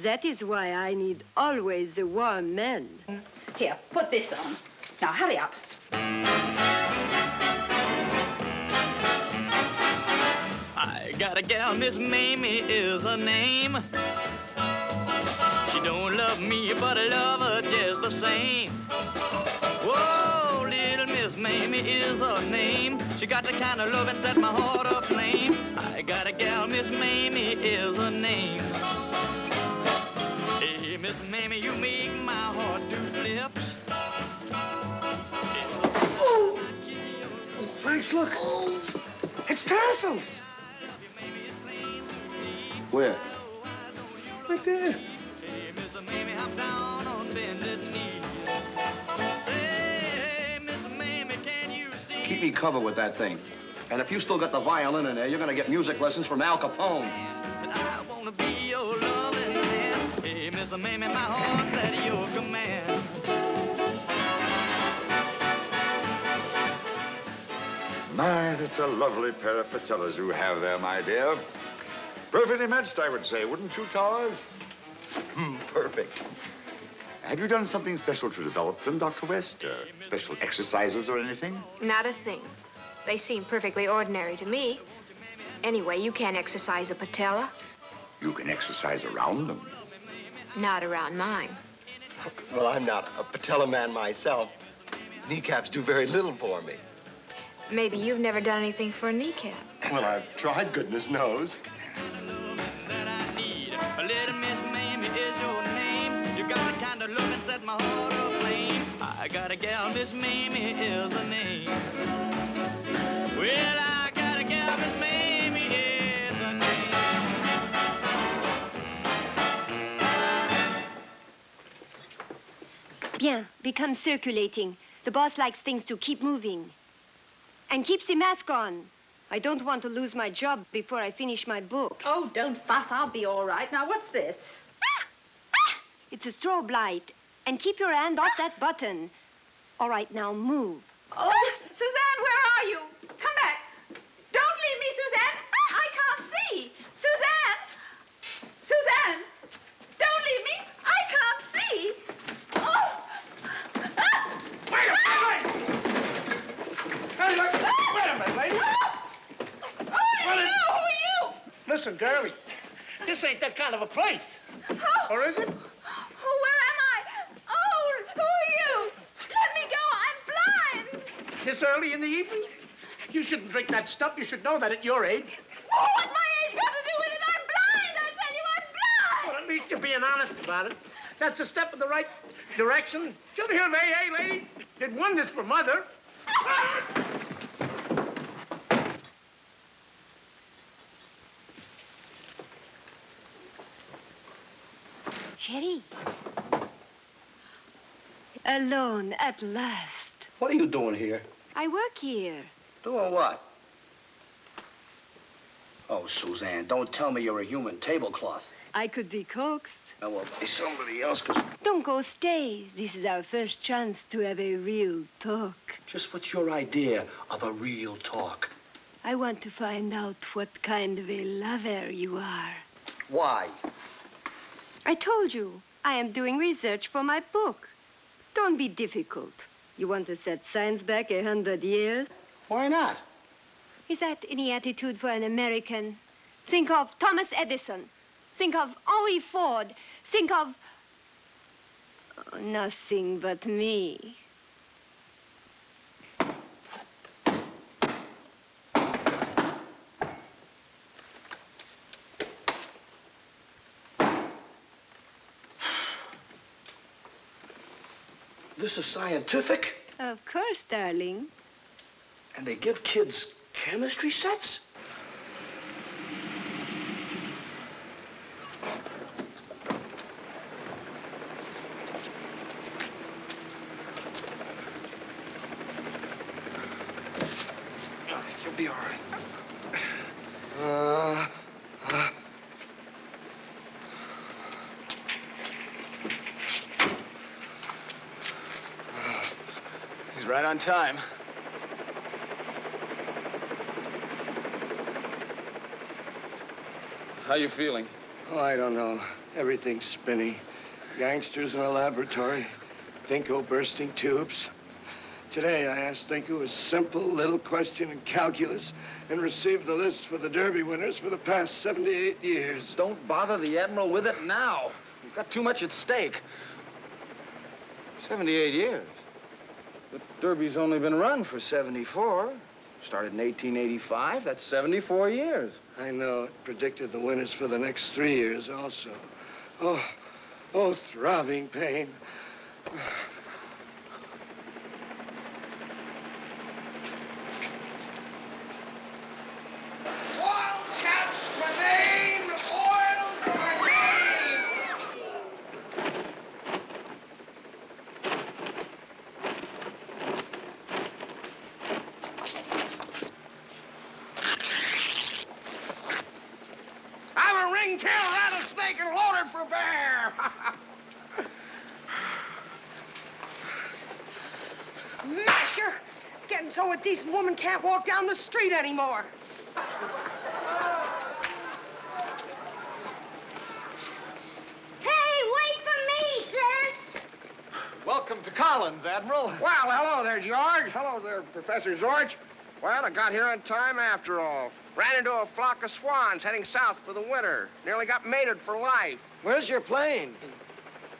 That is why I need always the warm men. Here, put this on. Now, hurry up. I got a gal, Miss Mamie is her name. She don't love me, but I love her just the same. Whoa, little Miss Mamie is her name. She got the kind of love that set my heart aflame. I got a gal, Miss Mamie is her name. Hey, Miss Mamie, you make my heart do flips. Oh, thanks, look. It's tassels. Where? Right there. Hey, Miss Mamie, hop down on bended knee. Hey, Miss Mamie, can you see? Keep me covered with that thing. And if you still got the violin in there, you're going to get music lessons from Al Capone. I want to be your loving man. Hey, Miss Mamie, my heart's at your command. My, that's a lovely pair of patellas you have there, my dear. Perfectly matched, I would say, wouldn't you, Towers? Perfect. Have you done something special to develop them, Dr. West? Special exercises or anything? Not a thing. They seem perfectly ordinary to me. Anyway, you can't exercise a patella. You can exercise around them. Not around mine. Well, I'm not a patella man myself. Kneecaps do very little for me. Maybe you've never done anything for a kneecap. Well, I've tried, goodness knows. Little Miss Mamie is your name. You got the kind of love that set my heart aflame. I got a gal, Miss Mamie is her name. Well, I got a gal, Miss Mamie is her name. Bien, become circulating. The boss likes things to keep moving. And keeps the mask on. I don't want to lose my job before I finish my book. Oh, don't fuss. I'll be all right. Now, what's this? It's a strobe light. And keep your hand off that button. All right, now move. Oh, Suzanne, where are you? Come back. Don't leave me, Suzanne. I can't see. Suzanne! Suzanne! Don't leave me. I can't see. Oh! Wait a minute, lady. Who are you? Listen, girlie, this ain't that kind of a place. Oh. Or is it? Oh, where am I? Oh, who are you? Let me go. I'm blind. This early in the evening? You shouldn't drink that stuff. You should know that at your age. Oh, what's my age got to do with it? I'm blind. I tell you, I'm blind. Well, at least you're being honest about it. That's a step in the right direction. Should hear me, hey, lady? Did wonders for Mother. Chérie. Alone at last. What are you doing here? I work here. Doing what? Oh, Suzanne, don't tell me you're a human tablecloth. I could be coaxed. Now, well, by somebody else, because... Don't go, stay. This is our first chance to have a real talk. Just what's your idea of a real talk? I want to find out what kind of a lover you are. Why? I told you, I am doing research for my book. Don't be difficult. You want to set science back 100 years? Why not? Is that any attitude for an American? Think of Thomas Edison. Think of Henry Ford. Think of... oh, nothing but me. This is scientific? Of course, darling. And they give kids chemistry sets? be all right. He's right on time. How you feeling? Oh, I don't know. Everything's spinny. Gangsters in a laboratory. Thinko bursting tubes. Today, I asked Thinko a simple little question in calculus and received the list for the Derby winners for the past 78 years. Don't bother the Admiral with it now. We've got too much at stake. 78 years? The Derby's only been run for 74. Started in 1885. That's 74 years. I know. It predicted the winners for the next 3 years also. Oh, throbbing pain. Masher! It's getting so a decent woman can't walk down the street anymore. Hey, wait for me, sirs! Welcome to Collins, Admiral. Well, hello there, George. Hello there, Professor George. Well, I got here on time after all. Ran into a flock of swans heading south for the winter. Nearly got mated for life. Where's your plane?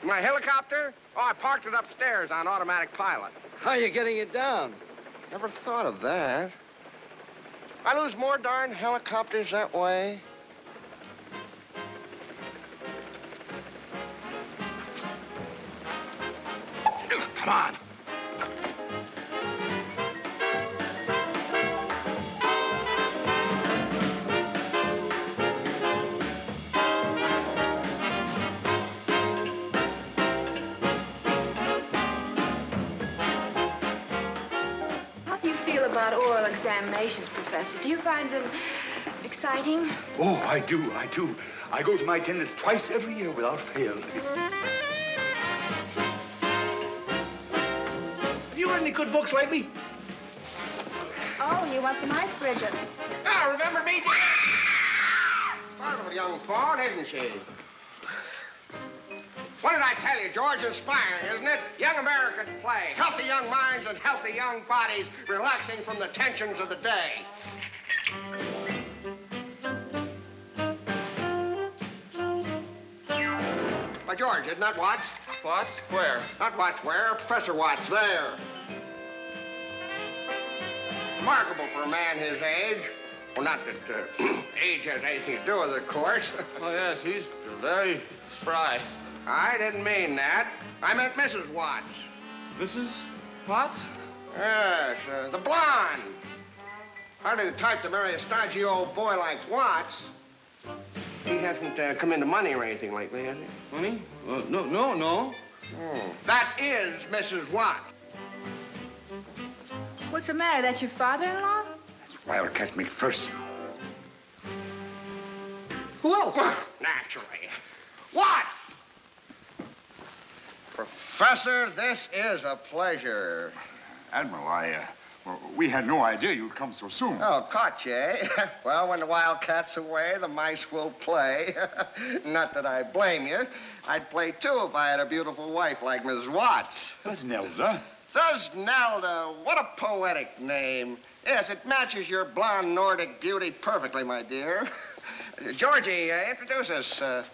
My helicopter? Oh, I parked it upstairs on automatic pilot. How are you getting it down? Never thought of that. I lose more darn helicopters that way. Come on. About oral examinations, Professor. Do you find them exciting? Oh, I do. I go to my attendance twice every year without fail. Have you read any good books lately? Oh, you want some ice, Bridget? Ah, remember me? Part of a young fawn, isn't she? What did I tell you, George? Inspiring, isn't it? Young American play. Healthy young minds and healthy young bodies relaxing from the tensions of the day. Why, George, isn't that Watts? Watts? Where? Not Watts where, Professor Watts there. Remarkable for a man his age. Well, not that age has anything to do with it, of course. Oh, yes, he's very spry. I didn't mean that. I meant Mrs. Watts. Mrs. Watts? Yes, the blonde. Hardly the type to marry a stodgy old boy like Watts. He hasn't come into money or anything lately, has he? Money? No. Oh. That is Mrs. Watts. What's the matter? That's your father-in-law? That's Wildcat McPherson. Who else? Well, naturally. Watts! Professor, this is a pleasure. Admiral, well, we had no idea you'd come so soon. Oh, caught you, eh? Well, when the wildcat's away, the mice will play. Not that I blame you. I'd play, too, if I had a beautiful wife like Mrs. Watts. That's Nelda. Thusnelda. What a poetic name. Yes, it matches your blonde Nordic beauty perfectly, my dear. Georgie, introduce us.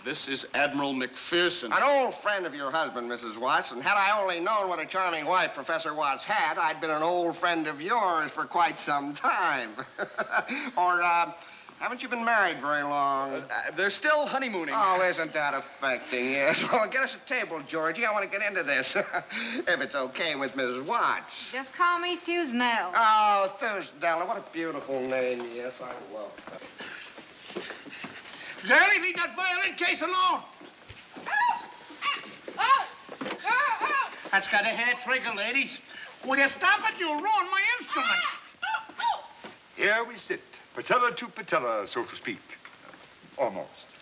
This is Admiral McPherson. An old friend of your husband, Mrs. Watts, and had I only known what a charming wife Professor Watts had, I'd been an old friend of yours for quite some time. Or, haven't you been married very long? They're still honeymooning. Oh, isn't that affecting? Yes. Well, get us a table, Georgie. I want to get into this. If it's okay with Mrs. Watts. Just call me Thuznell. Oh, Thuznell. What a beautiful name. Yes, I love that. There, leave that violin case alone. That's got a hair trigger, ladies. Will you stop it? You'll ruin my instrument. Here we sit, patella to patella, so to speak. Almost.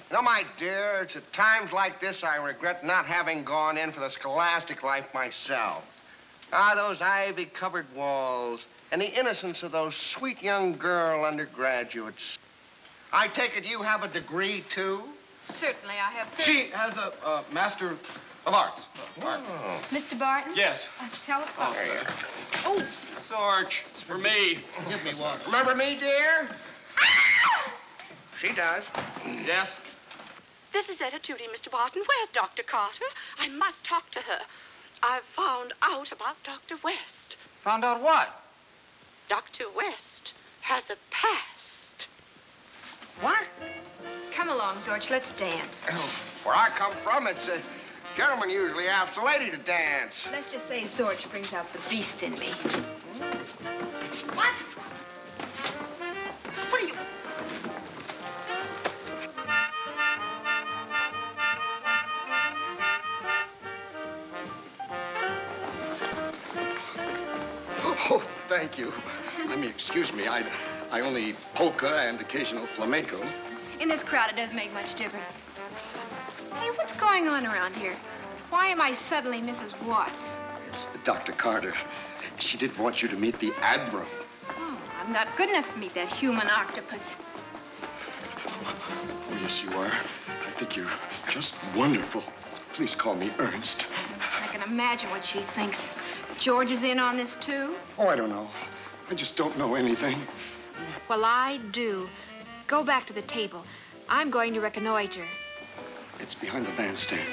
You know, my dear, it's at times like this I regret not having gone in for the scholastic life myself. Ah, those ivy-covered walls and the innocence of those sweet young girl undergraduates. I take it you have a degree, too? Certainly, I have. She has a Master of Arts. Oh. Mr. Barton? Yes. Telephone. There you are. Oh, Sarge, it's for me. Give me water. Remember me, dear? She does. Yes? This is Etta Judy, Mr. Barton. Where's Dr. Carter? I must talk to her. I've found out about Dr. West. Found out what? Dr. West has a past. What? come along, George. Let's dance. Where I come from, it's a gentleman usually asks a lady to dance. Let's just say George brings out the beast in me. What? What are you... Oh, thank you. I mean, excuse me. I only polka and occasional flamenco. In this crowd, it doesn't make much difference. Hey, what's going on around here? Why am I suddenly Mrs. Watts? It's Dr. Carter. She did want you to meet the Admiral. Oh, I'm not good enough to meet that human octopus. Oh, yes, you are. I think you're just wonderful. Please call me Ernst. I can imagine what she thinks. George is in on this, too? Oh, I don't know. I just don't know anything. Well, I do. Go back to the table. I'm going to reconnoiter. It's behind the bandstand.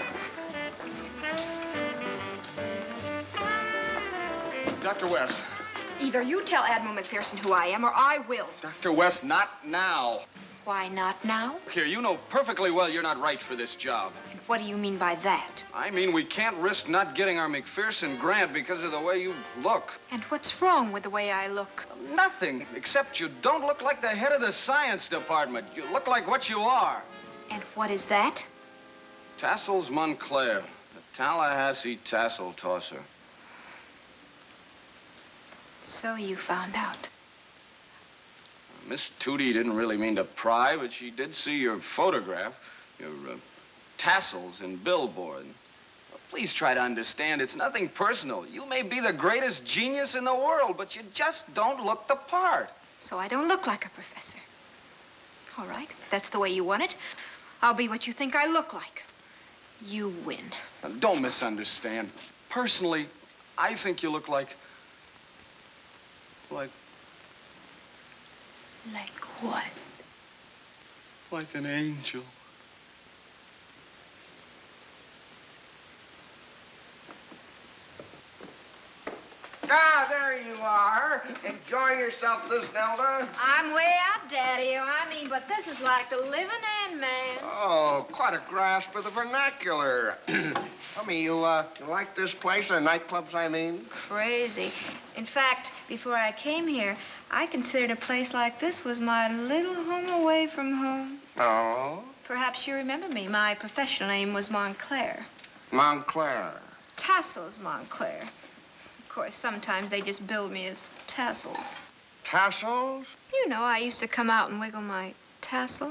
Dr. West. Either you tell Admiral McPherson who I am, or I will. Dr. West, not now. Why not now? Here, you know perfectly well you're not right for this job. And what do you mean by that? I mean, we can't risk not getting our McPherson grant because of the way you look. And what's wrong with the way I look? Nothing, except you don't look like the head of the science department. You look like what you are. And what is that? Tassels Montclair, the Tallahassee tassel tosser. So you found out. Miss Tootie didn't really mean to pry, but she did see your photograph, your tassels in Billboard. Well, please try to understand, it's nothing personal. You may be the greatest genius in the world, but you just don't look the part. So I don't look like a professor. All right, if that's the way you want it. I'll be what you think I look like. You win. Now, don't misunderstand. Personally, I think you look like... Like what? Like an angel. Ah, there you are. Enjoying yourself, Liz Nelda? I'm way out, Daddy. I mean, but this is like the living end, man. Oh, quite a grasp of the vernacular. Tell me, you like this place, or nightclubs, I mean? Crazy. In fact, before I came here, I considered a place like this was my little home away from home. Oh? Perhaps you remember me. My professional name was Montclair. Montclair. Tassels Montclair. Of course, sometimes they just billed me as Tassels. Tassels? You know, I used to come out and wiggle my tassel.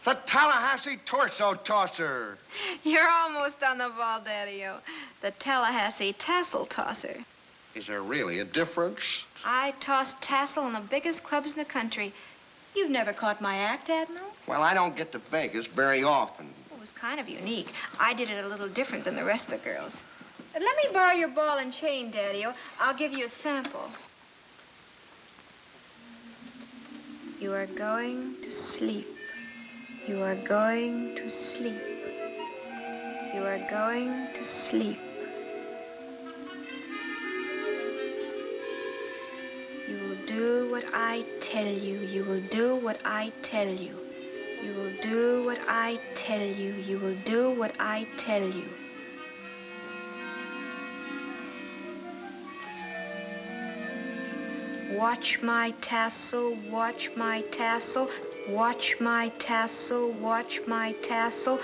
The Tallahassee torso tosser. You're almost on the ball, Daddy-o. The Tallahassee tassel tosser. Is there really a difference? I toss tassel in the biggest clubs in the country. You've never caught my act, Admiral? Well, I don't get to Vegas very often. It was kind of unique. I did it a little different than the rest of the girls. But let me borrow your ball and chain, Daddy-o. I'll give you a sample. You are going to sleep. You are going to sleep. You are going to sleep. You will do what I tell you. You will do what I tell you. You will do what I tell you. You will do what I tell you. Watch my tassel, watch my tassel, watch my tassel, watch my tassel.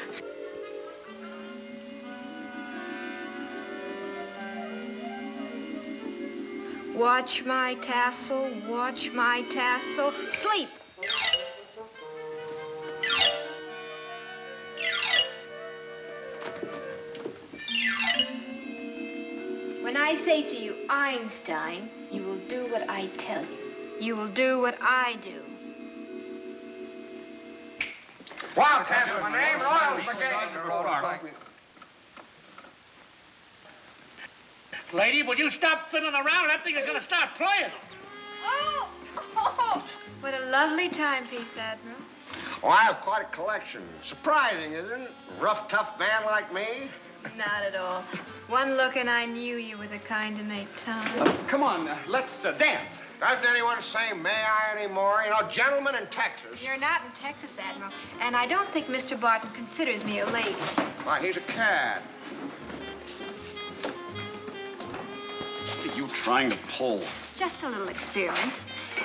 Watch my tassel, sleep. When I say to you, Einstein, you will do what I tell you. You will do what I do. Wow, that's my name. Royal spaghetti. Lady, will you stop fiddling around? That thing is going to start playing. Oh! What a lovely timepiece, Admiral. Oh, I have quite a collection. Surprising, isn't it? A rough, tough man like me. Not at all. One look and I knew you were the kind to make time. Come on, let's dance. Doesn't anyone say may I anymore? You know, gentlemen in Texas. You're not in Texas, Admiral, and I don't think Mr. Barton considers me a lady. Why, he's a cad. What are you trying to pull? Just a little experiment.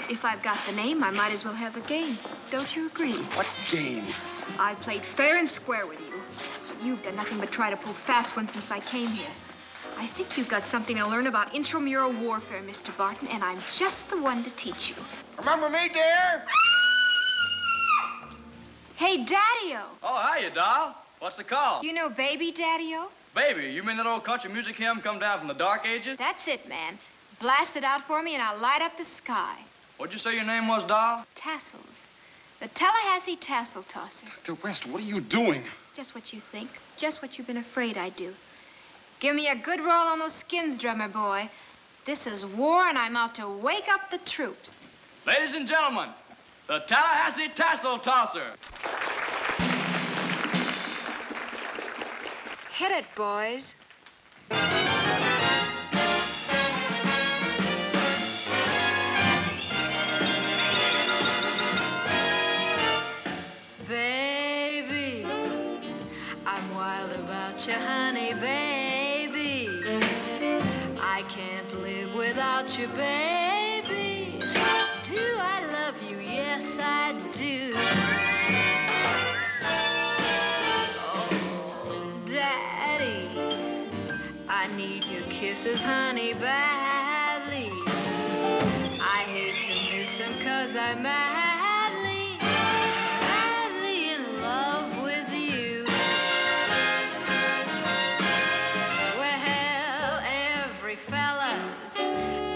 If I've got the name, I might as well have the game. Don't you agree? What game? I've played fair and square with you. You've done nothing but try to pull fast ones since I came here. I think you've got something to learn about intramural warfare, Mr. Barton, and I'm just the one to teach you. Remember me, dear? Hey, Daddy-O. Oh, hiya, doll. What's the call? You know Baby Daddy-O? Baby, you mean that old country music hymn come down from the Dark Ages? That's it, man. Blast it out for me and I'll light up the sky. What'd you say your name was, doll? Tassels. The Tallahassee Tassel Tosser. Dr. West, what are you doing? Just what you think. Just what you've been afraid I'd do. Give me a good roll on those skins, drummer boy. This is war, and I'm out to wake up the troops. Ladies and gentlemen, the Tallahassee Tassel Tosser. Hit it, boys. Baby, I'm wild about you, honey, baby. I can't live without you, baby. Do I love you? Yes, I do. Oh, Daddy, I need your kisses, honey, badly. I hate to miss them 'cause I'm madly in love with you. Well, every fella's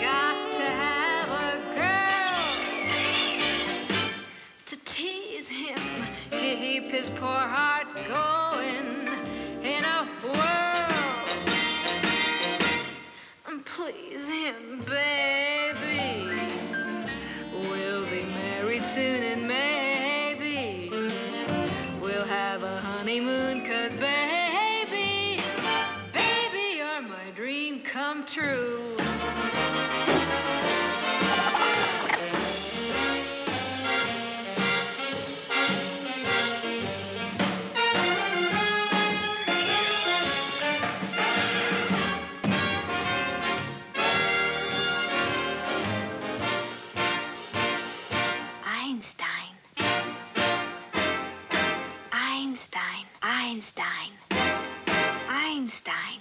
got to have a girl to tease him, keep his poor heart going in a whirl, and please him, baby. We'll be married soon and maybe we'll have a honeymoon, 'cause baby, you're my dream come true. Einstein. Einstein. Einstein. Einstein.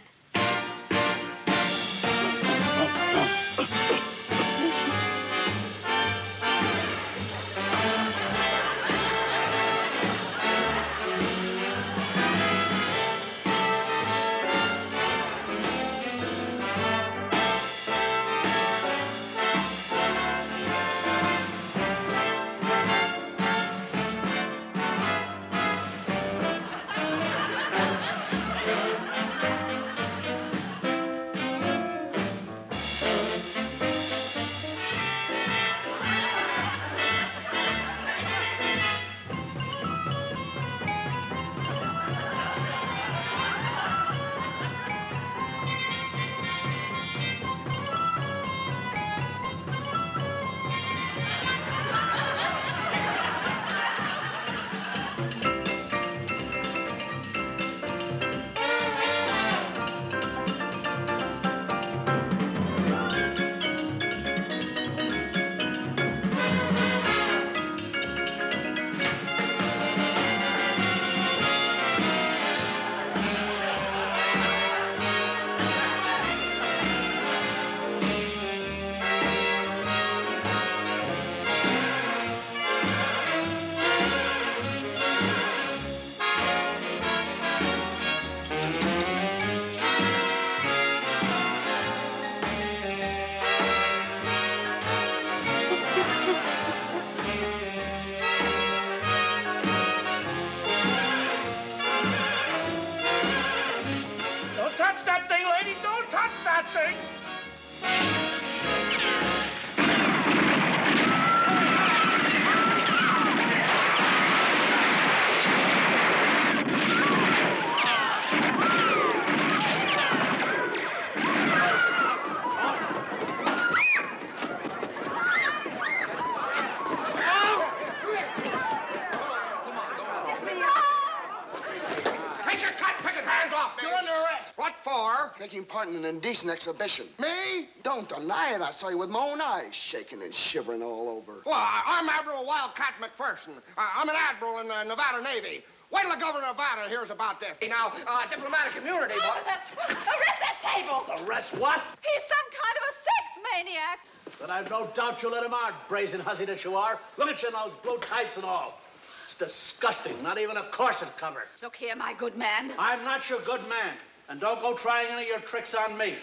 part in an indecent exhibition. Me? Don't deny it, I saw you with my own eyes, shaking and shivering all over. Well, I'm Admiral Wildcat McPherson. I'm an admiral in the Nevada Navy. Wait till the governor of Nevada hears about this. Now, diplomatic immunity, but... Arrest that table! Arrest what? He's some kind of a sex maniac. Then I've no doubt you'll let him out, brazen hussy that you are. Look at your nose, blue tights and all. It's disgusting, not even a corset cover. Look here, my good man. I'm not your good man. And don't go trying any of your tricks on me.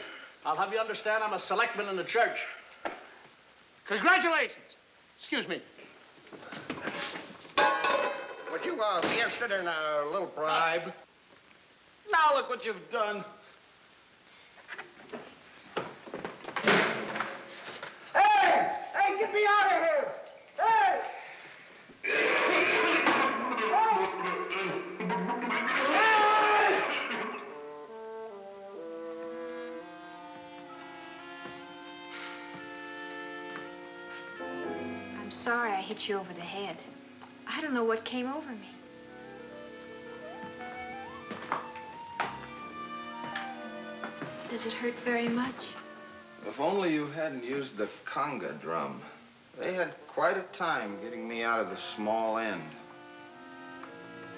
I'll have you understand I'm a selectman in the church. Congratulations. Excuse me. Would you be interested in a little bribe? Now look what you've done. Hey! Hey, get me out of here! Hey! I'm sorry I hit you over the head. I don't know what came over me. Does it hurt very much? If only you hadn't used the conga drum. They had quite a time getting me out of the small end.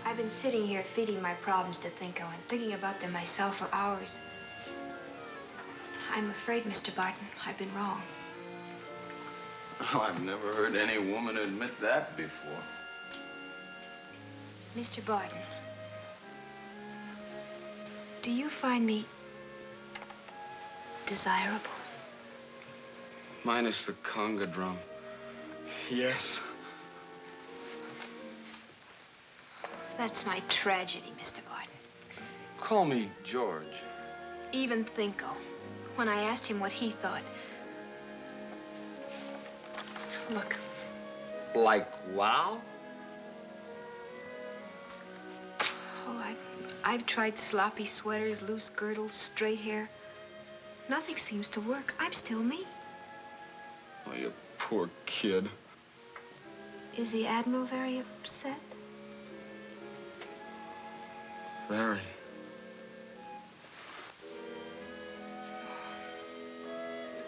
I've been sitting here feeding my problems to Thinko and thinking about them myself for hours. I'm afraid, Mr. Barton, I've been wrong. Oh, I've never heard any woman admit that before. Mr. Barton, do you find me desirable? Minus the conga drum. Yes. That's my tragedy, Mr. Barton. Call me George. Even Thinko, when I asked him what he thought. Look. Like wow? Oh, I've tried sloppy sweaters, loose girdles, straight hair. Nothing seems to work. I'm still me. Oh, you poor kid. Is the Admiral very upset? Very.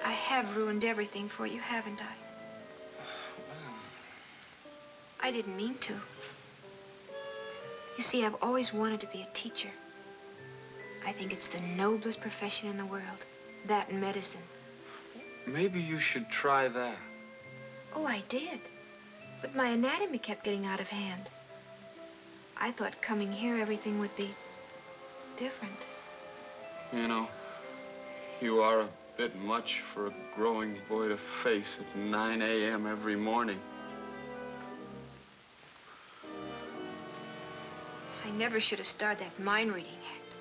I have ruined everything for you, haven't I? I didn't mean to. You see, I've always wanted to be a teacher. I think it's the noblest profession in the world. That and medicine. Maybe you should try that. Oh, I did. But my anatomy kept getting out of hand. I thought coming here, everything would be different. You know, you are a bit much for a growing boy to face at 9 a.m. every morning. I never should have started that mind-reading act.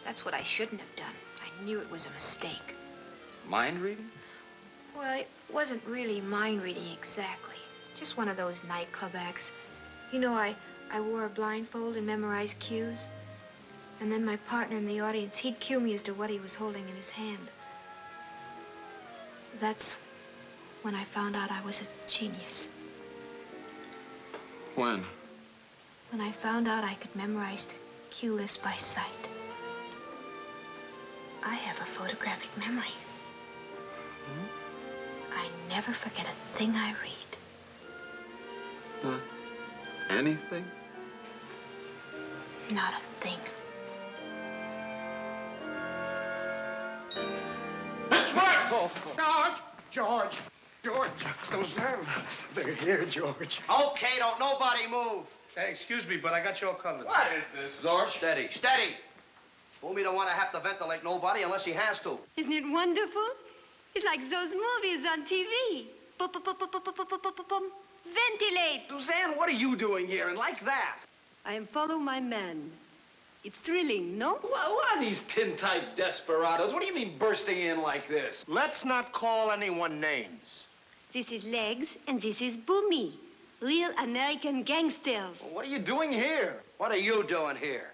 That's what I shouldn't have done. I knew it was a mistake. Mind reading? Well, it wasn't really mind-reading exactly. Just one of those nightclub acts. You know, I wore a blindfold and memorized cues. And then my partner in the audience, he'd cue me as to what he was holding in his hand. That's when I found out I was a genius. When? When I found out I could memorize the cue list by sight. I have a photographic memory. I never forget a thing I read. Not anything? Not a thing. Mr. Martin! George! George! Suzanne! They're here, George. Okay, don't nobody move. Hey, excuse me, but I got you all covered. What is this, Zorch? Steady, steady. Homie don't want to have to ventilate nobody unless he has to. Isn't it wonderful? It's like those movies on TV. Ventilate. Suzanne, what are you doing here? And like that? I am following my man. It's thrilling, no? Well, what are these tin-type desperados? What do you mean bursting in like this? Let's not call anyone names. This is Legs, and this is Boomy. Real American gangsters. Well, what are you doing here? What are you doing here?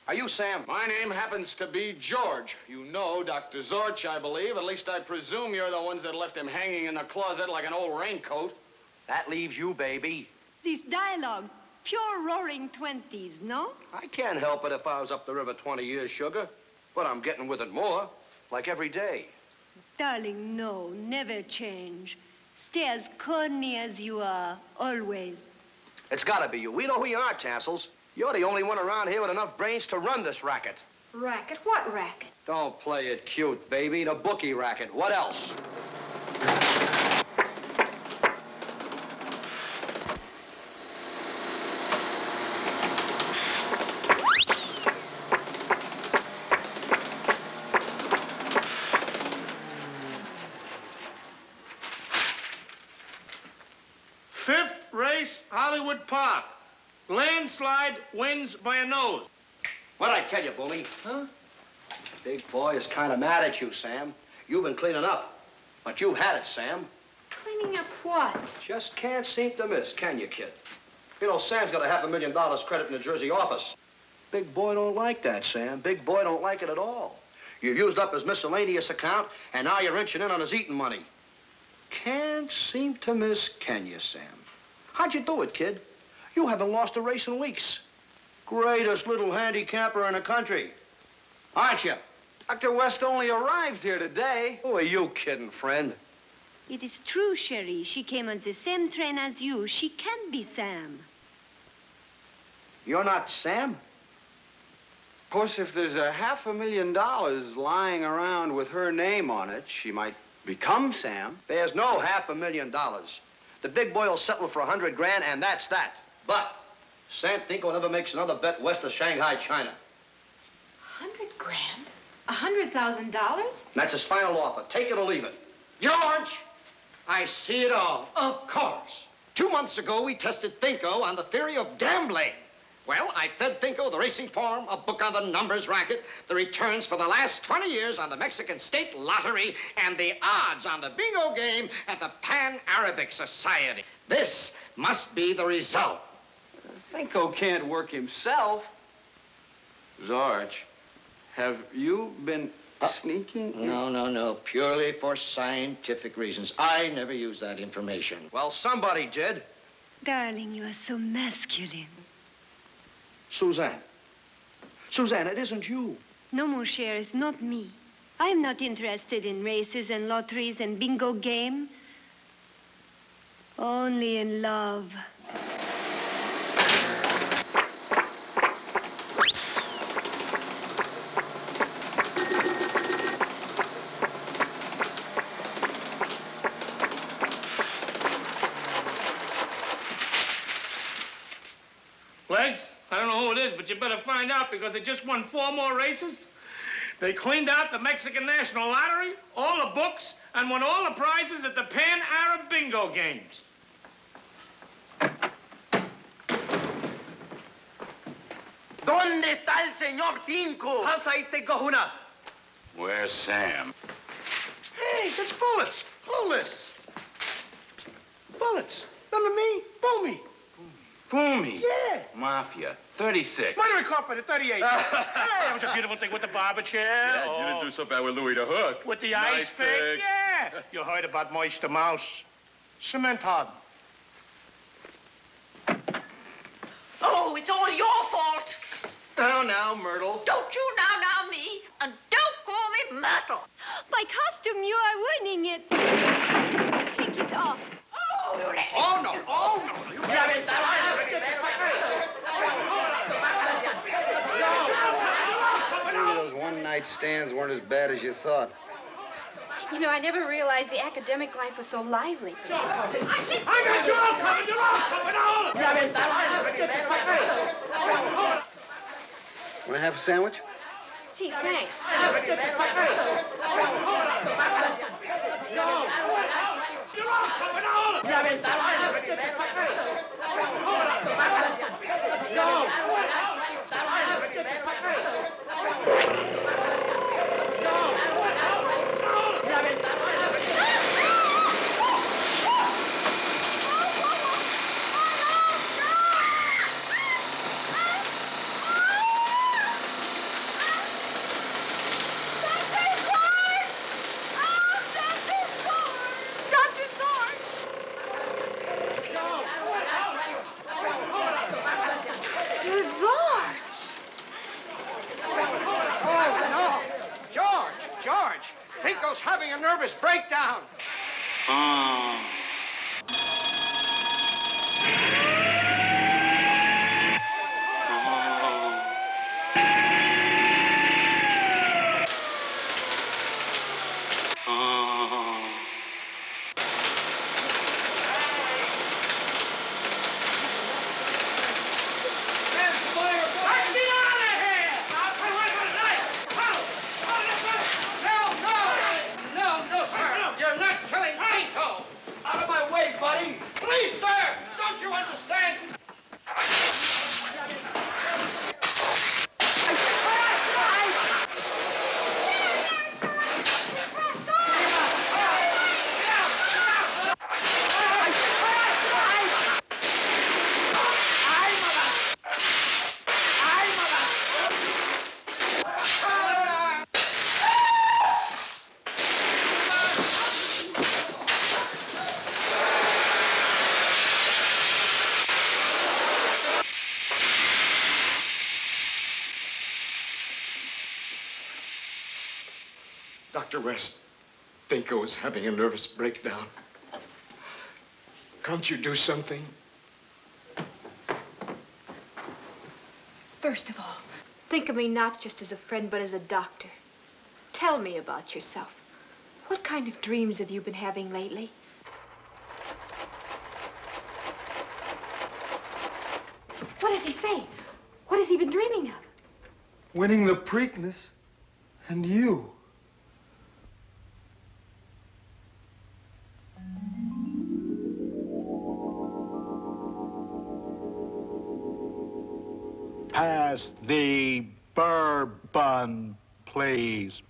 Are you Sam? My name happens to be George. You know Dr. Zorch, I believe. At least I presume you're the ones that left him hanging in the closet like an old raincoat. That leaves you, baby. This dialogue, pure roaring 20s, no? I can't help it if I was up the river 20 years, sugar. But I'm getting with it more. like every day. Darling, no, never change. Stay as corny as you are, always. It's gotta be you. We know who you are, Tassels. You're the only one around here with enough brains to run this racket. Racket? What racket? Don't play it cute, baby. The bookie racket. What else? Fifth race, Hollywood Park. Landslide wins by a nose. What'd I tell you, Boomy? Huh? Big boy is kind of mad at you, Sam. You've been cleaning up. But you've had it, Sam. Cleaning up what? Just can't seem to miss, can you, kid? You know, Sam's got a $500,000 credit in the Jersey office. Big boy don't like that, Sam. Big boy don't like it at all. You've used up his miscellaneous account, and now you're inching in on his eating money. Can't seem to miss, can you, Sam? How'd you do it, kid? You haven't lost a race in weeks. Greatest little handicapper in the country. Aren't you? Dr. West only arrived here today. Who are you kidding, friend? It is true, Sherry. She came on the same train as you. She can be Sam. You're not Sam? Of course, if there's a $500,000 lying around with her name on it, she might become Sam. There's no $500,000. The big boy will settle for $100 grand, and that's that. But Sam Thinko never makes another bet west of Shanghai, China. $100 grand? $100,000? That's his final offer. Take it or leave it. George, I see it all. Of course. 2 months ago, we tested Thinko on the theory of gambling. Well, I fed Thinko the racing form, a book on the numbers racket, the returns for the last 20 years on the Mexican State Lottery, and the odds on the bingo game at the Pan-Arabic Society. This must be the result. Thinko can't work himself. George, have you been sneaking? No. Purely for scientific reasons. I never use that information. Well, somebody did. Darling, you are so masculine. Suzanne. Suzanne, it isn't you. No, mon cher, it's not me. I'm not interested in races and lotteries and bingo game. Only in love. Legs, I don't know who it is, but you better find out because they just won 4 more races. They cleaned out the Mexican National Lottery, all the books, and won all the prizes at the Pan-Arab Bingo Games. ¿Dónde está el señor Thinko? Where's Sam? Hey, that's Bullets. Bullets. Bullets. Remember me? Boomy. Boomy. Yeah. Mafia. 36. Minor Incorporated, 38. Hey, that was a beautiful thing with the barber chair. Yeah, you didn't do so bad with Louis the Hook. With the Nice ice pick. picks. Yeah. You heard about Moisture Mouse. Cement hardened. Oh, it's all your fault. Now, Myrtle. Don't you now me, and don't call me Myrtle. My costume, you are ruining it. Take it off. Oh, you let Oh, no. Maybe those one-night stands weren't as bad as you thought. You know, I never realized the academic life was so lively. I got you all covered. You're all covered. Want to have a sandwich? Gee, thanks. Thinko's having a nervous breakdown. No, sir. You're not killing Thinko. Out of my way, buddy. Please, sir. Don't you understand? Dr. West, Thinko is having a nervous breakdown. Can't you do something? First of all, think of me not just as a friend, but as a doctor. Tell me about yourself. What kind of dreams have you been having lately? What does he say? What has he been dreaming of? Winning the Preakness and you. Pass the bourbon, please.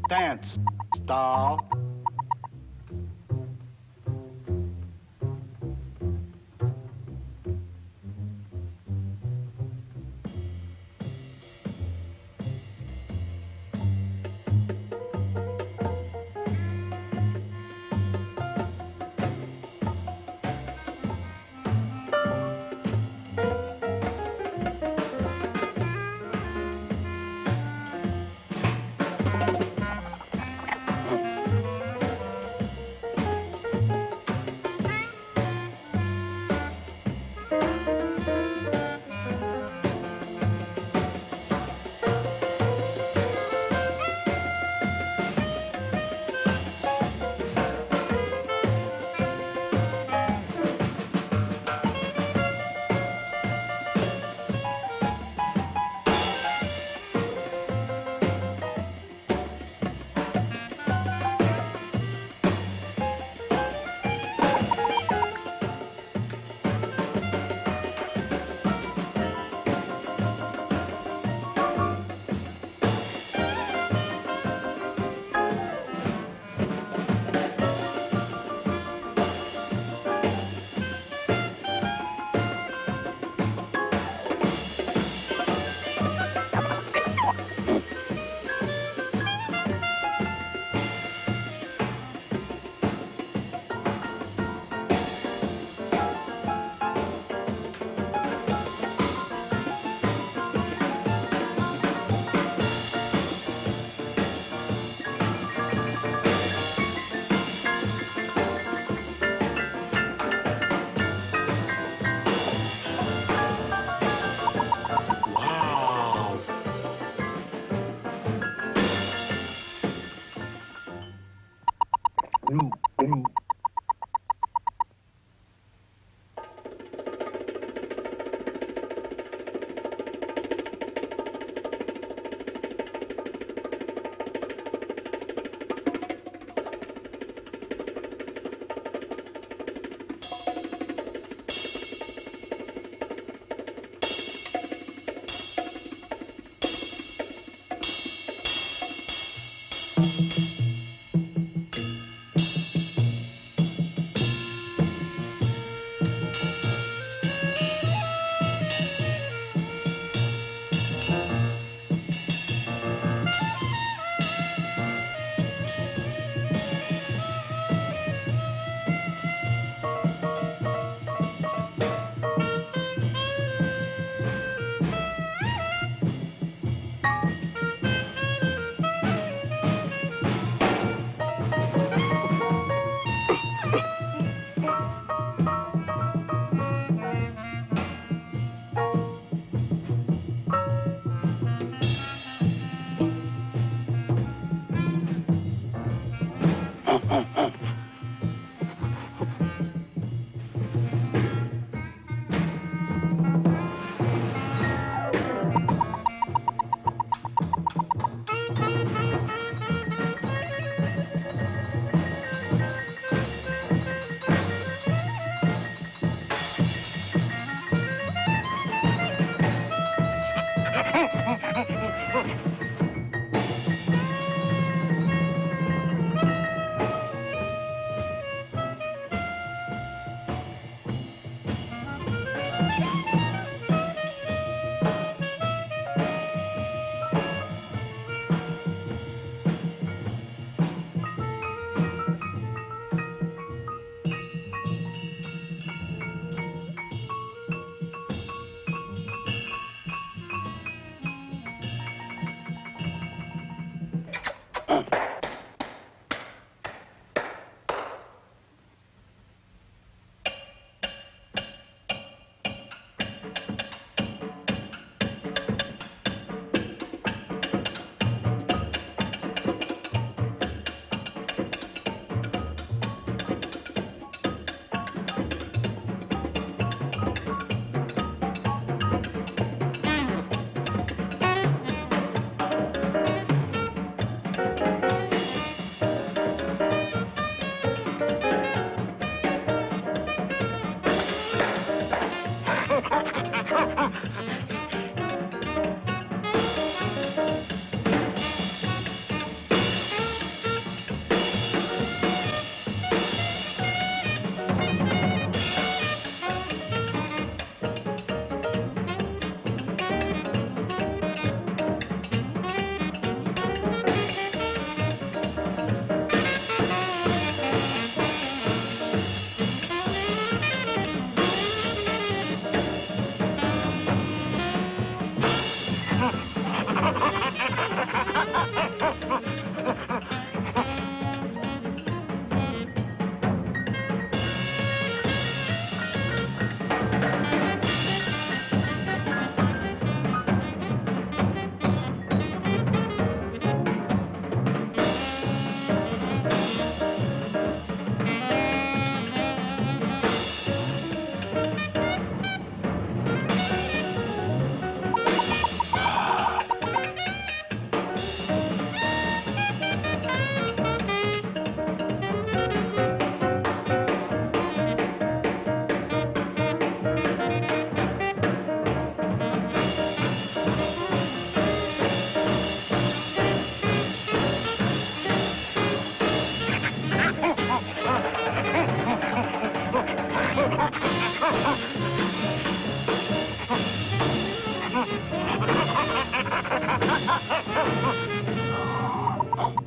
Dance, doll.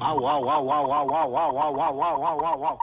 Wow, wow, wow, wow, wow, wow, wow, wow, wow, wow, wow, wow, wow.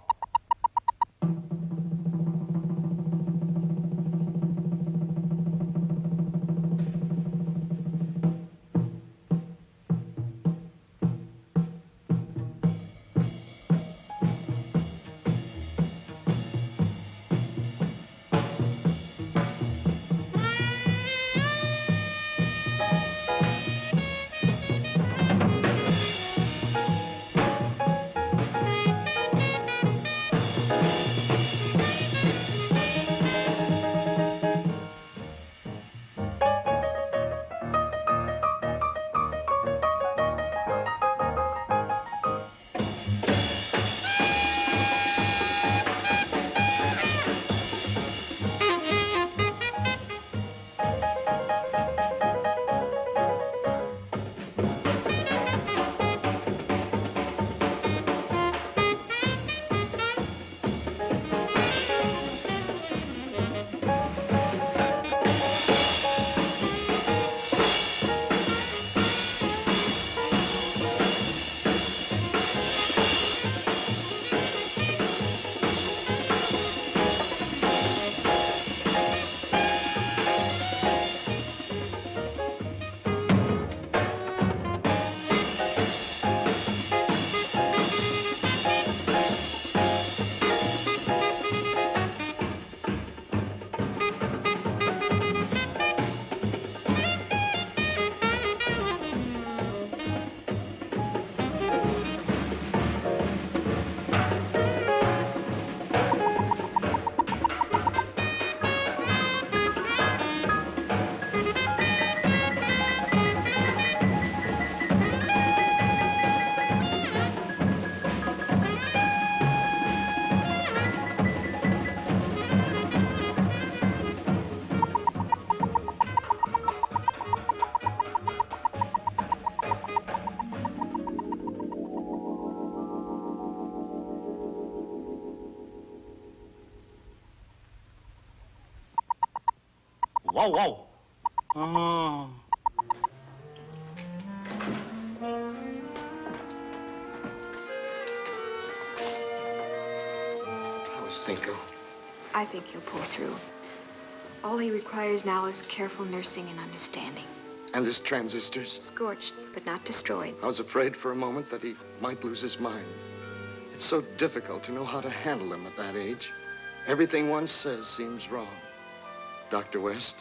Whoa, whoa. Oh. How is Thinko? I think he'll pull through. All he requires now is careful nursing and understanding. And his transistors? Scorched, but not destroyed. I was afraid for a moment that he might lose his mind. It's so difficult to know how to handle him at that age. Everything one says seems wrong. Dr. West,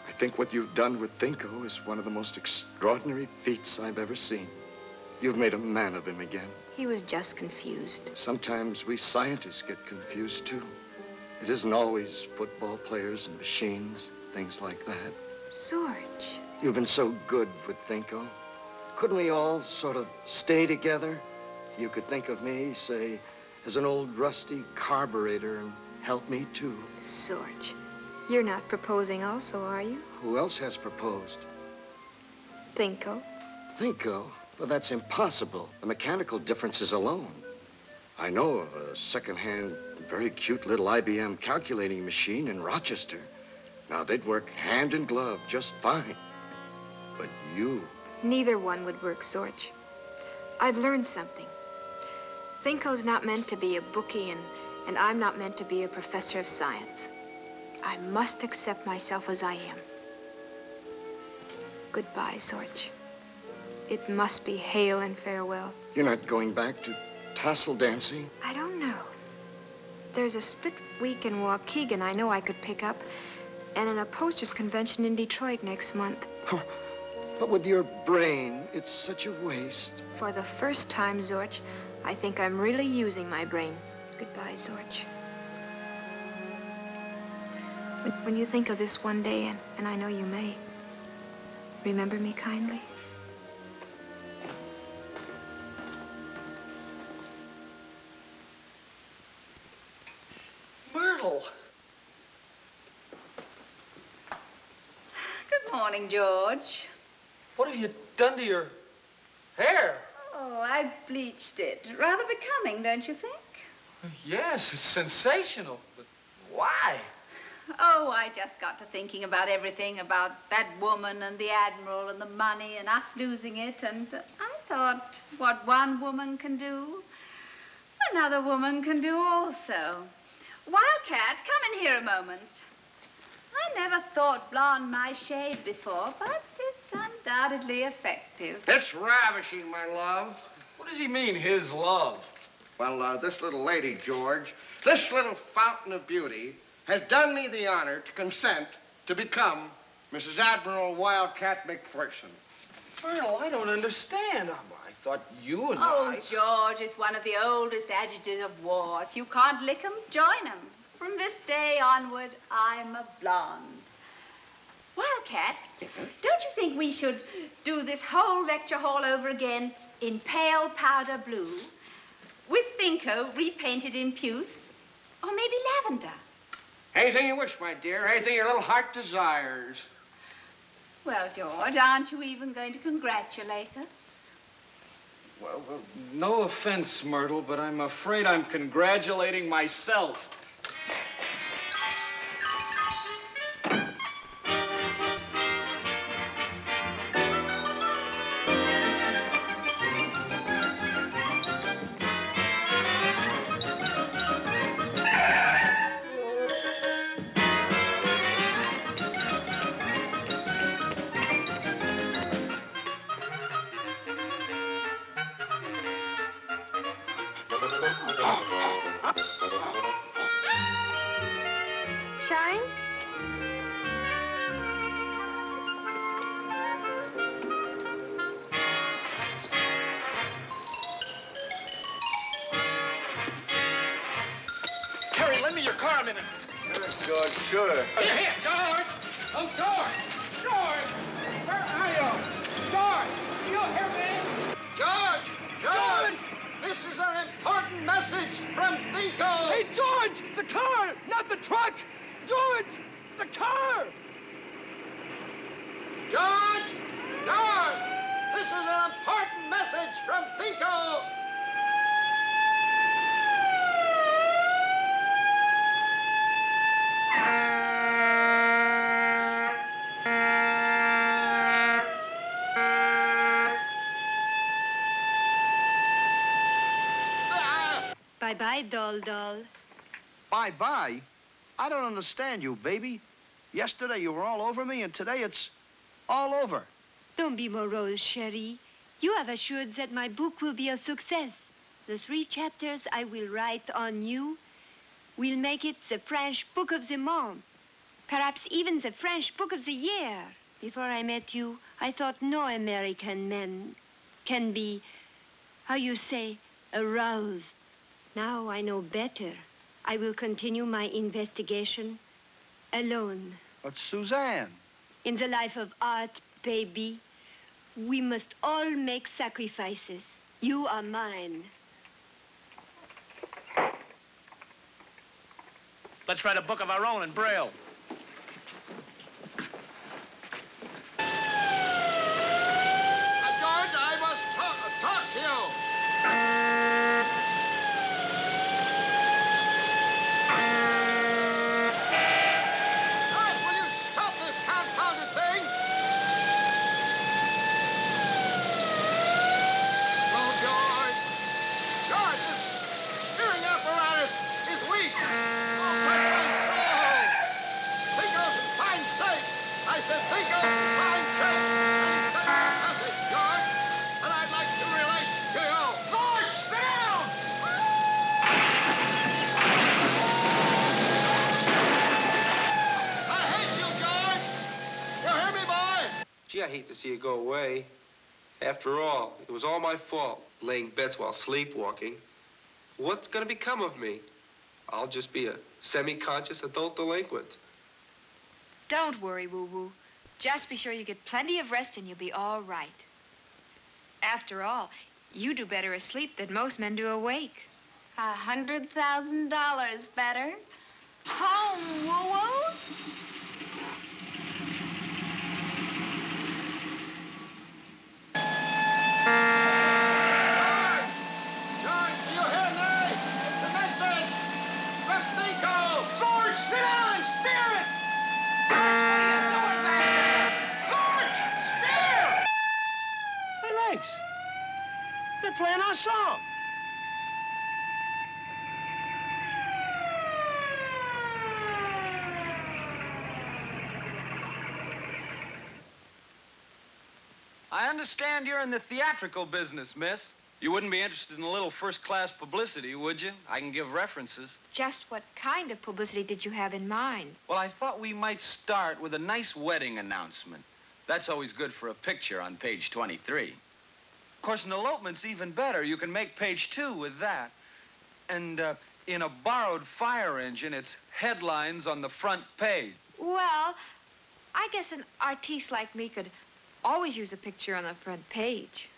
I think what you've done with Thinko is one of the most extraordinary feats I've ever seen. You've made a man of him again. He was just confused. Sometimes we scientists get confused, too. It isn't always football players and machines, things like that. Sorge. You've been so good with Thinko. Couldn't we all sort of stay together? You could think of me, say, as an old rusty carburetor and help me, too. Sorge. You're not proposing also, are you? Who else has proposed? Thinko. Thinko? Well, that's impossible. The mechanical differences alone. I know of a second-hand, very cute little IBM calculating machine in Rochester. Now, they'd work hand in glove just fine. But you... Neither one would work, Sorge. I've learned something. Thinko's not meant to be a bookie, and I'm not meant to be a professor of science. I must accept myself as I am. Goodbye, Sorge. It must be hail and farewell. You're not going back to tassel dancing? I don't know. There's a split week in Waukegan I know I could pick up, and an upholsterers convention in Detroit next month. But with your brain, it's such a waste. For the first time, Sorge, I think I'm really using my brain. Goodbye, Sorge. When you think of this one day, and I know you may, remember me kindly. Myrtle. Good morning, George. What have you done to your hair? Oh, I bleached it. Rather becoming, don't you think? Yes, it's sensational. But why? Oh, I just got to thinking about everything, about that woman and the Admiral and the money and us losing it, and I thought what one woman can do, another woman can do also. Wildcat, come in here a moment. I never thought blonde my shade before, but it's undoubtedly effective. It's ravishing, my love. What does he mean, his love? Well, this little lady, George, this little fountain of beauty, has done me the honor to consent to become Mrs. Admiral Wildcat McPherson. Colonel, I don't understand. I thought you and Oh, George, it's one of the oldest adages of war. If you can't lick 'em, join 'em. From this day onward, I'm a blonde. Wildcat, don't you think we should do this whole lecture hall over again in pale powder blue, with Thinko repainted in puce, or maybe lavender? Anything you wish, my dear. Anything your little heart desires. Well, George, aren't you even going to congratulate us? Well, no offense, Myrtle, but I'm afraid I'm congratulating myself. Shine? Terry, lend me your car a minute. Sure, George, sure. Here, George! Oh, George! George! Where are you? George! Do you hear me? George! George! This is an important message from Thinko. Hey, George! The car, not the truck! George! The car! George! George! This is an important message from Thinko. Bye-bye, doll. Bye-bye? I don't understand you, baby. Yesterday you were all over me, and today it's all over. Don't be morose, chérie. You have assured that my book will be a success. The 3 chapters I will write on you will make it the French book of the month. Perhaps even the French book of the year. Before I met you, I thought no American man can be, how you say, aroused. Now I know better. I will continue my investigation alone. But Suzanne. In the life of art, baby, we must all make sacrifices. You are mine. Let's write a book of our own in Braille. George, I must talk to you. George, will you stop this confounded thing? Oh, George. George, this steering apparatus is weak. Oh, bless my soul. Thinko's in fine shape. I said Thinko's in fine shape. And he sent me a message, George. And I'd like to relate to you. George, sit down! I hate you, George. You hear me, boy? Gee, I hate to see you go away. After all, it was all my fault, laying bets while sleepwalking. What's gonna become of me? I'll just be a semi-conscious adult delinquent. Don't worry, Woo-Woo. Just be sure you get plenty of rest and you'll be all right. After all, you do better asleep than most men do awake. $100,000 better. Home, Woo-Woo. George, do you hear me? It's a message from Thinko. George, sit down and steer it. I understand you're in the theatrical business, miss. You wouldn't be interested in a little first-class publicity, would you? I can give references. Just what kind of publicity did you have in mind? Well, I thought we might start with a nice wedding announcement. That's always good for a picture on page 23. Of course, an elopement's even better. You can make page 2 with that. And in a borrowed fire engine, it's headlines on the front page. Well, I guess an artiste like me could always use a picture on the front page.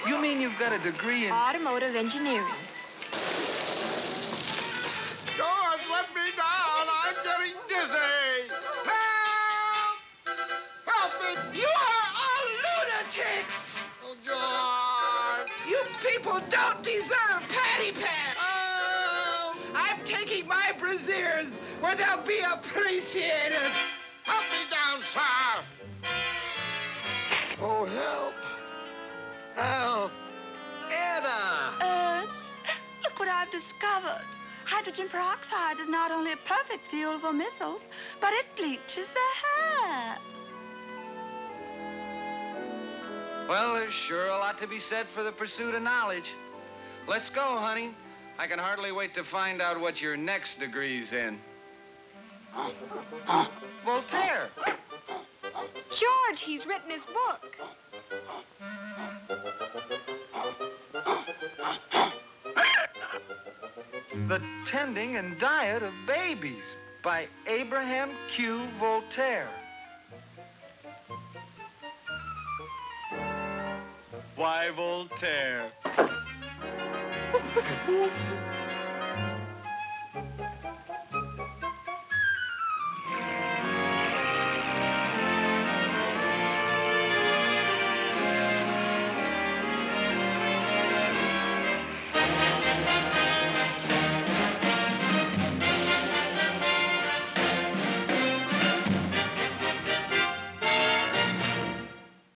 You mean you've got a degree in... Automotive engineering. George, let me down. I'm getting dizzy. Help! Help me. You are lunatics. Oh, George. You people don't deserve patty pats. Oh. I'm taking my brassieres where they'll be appreciated. Help me down, sir. Oh, help. Help. Anna! Ernst, look what I've discovered. Hydrogen peroxide is not only a perfect fuel for missiles, but it bleaches the hair. Well, there's sure a lot to be said for the pursuit of knowledge. Let's go, honey. I can hardly wait to find out what your next degree's in. Voltaire. George, he's written his book. The Tending and Diet of Babies by Abraham Q. Voltaire. Why, Voltaire?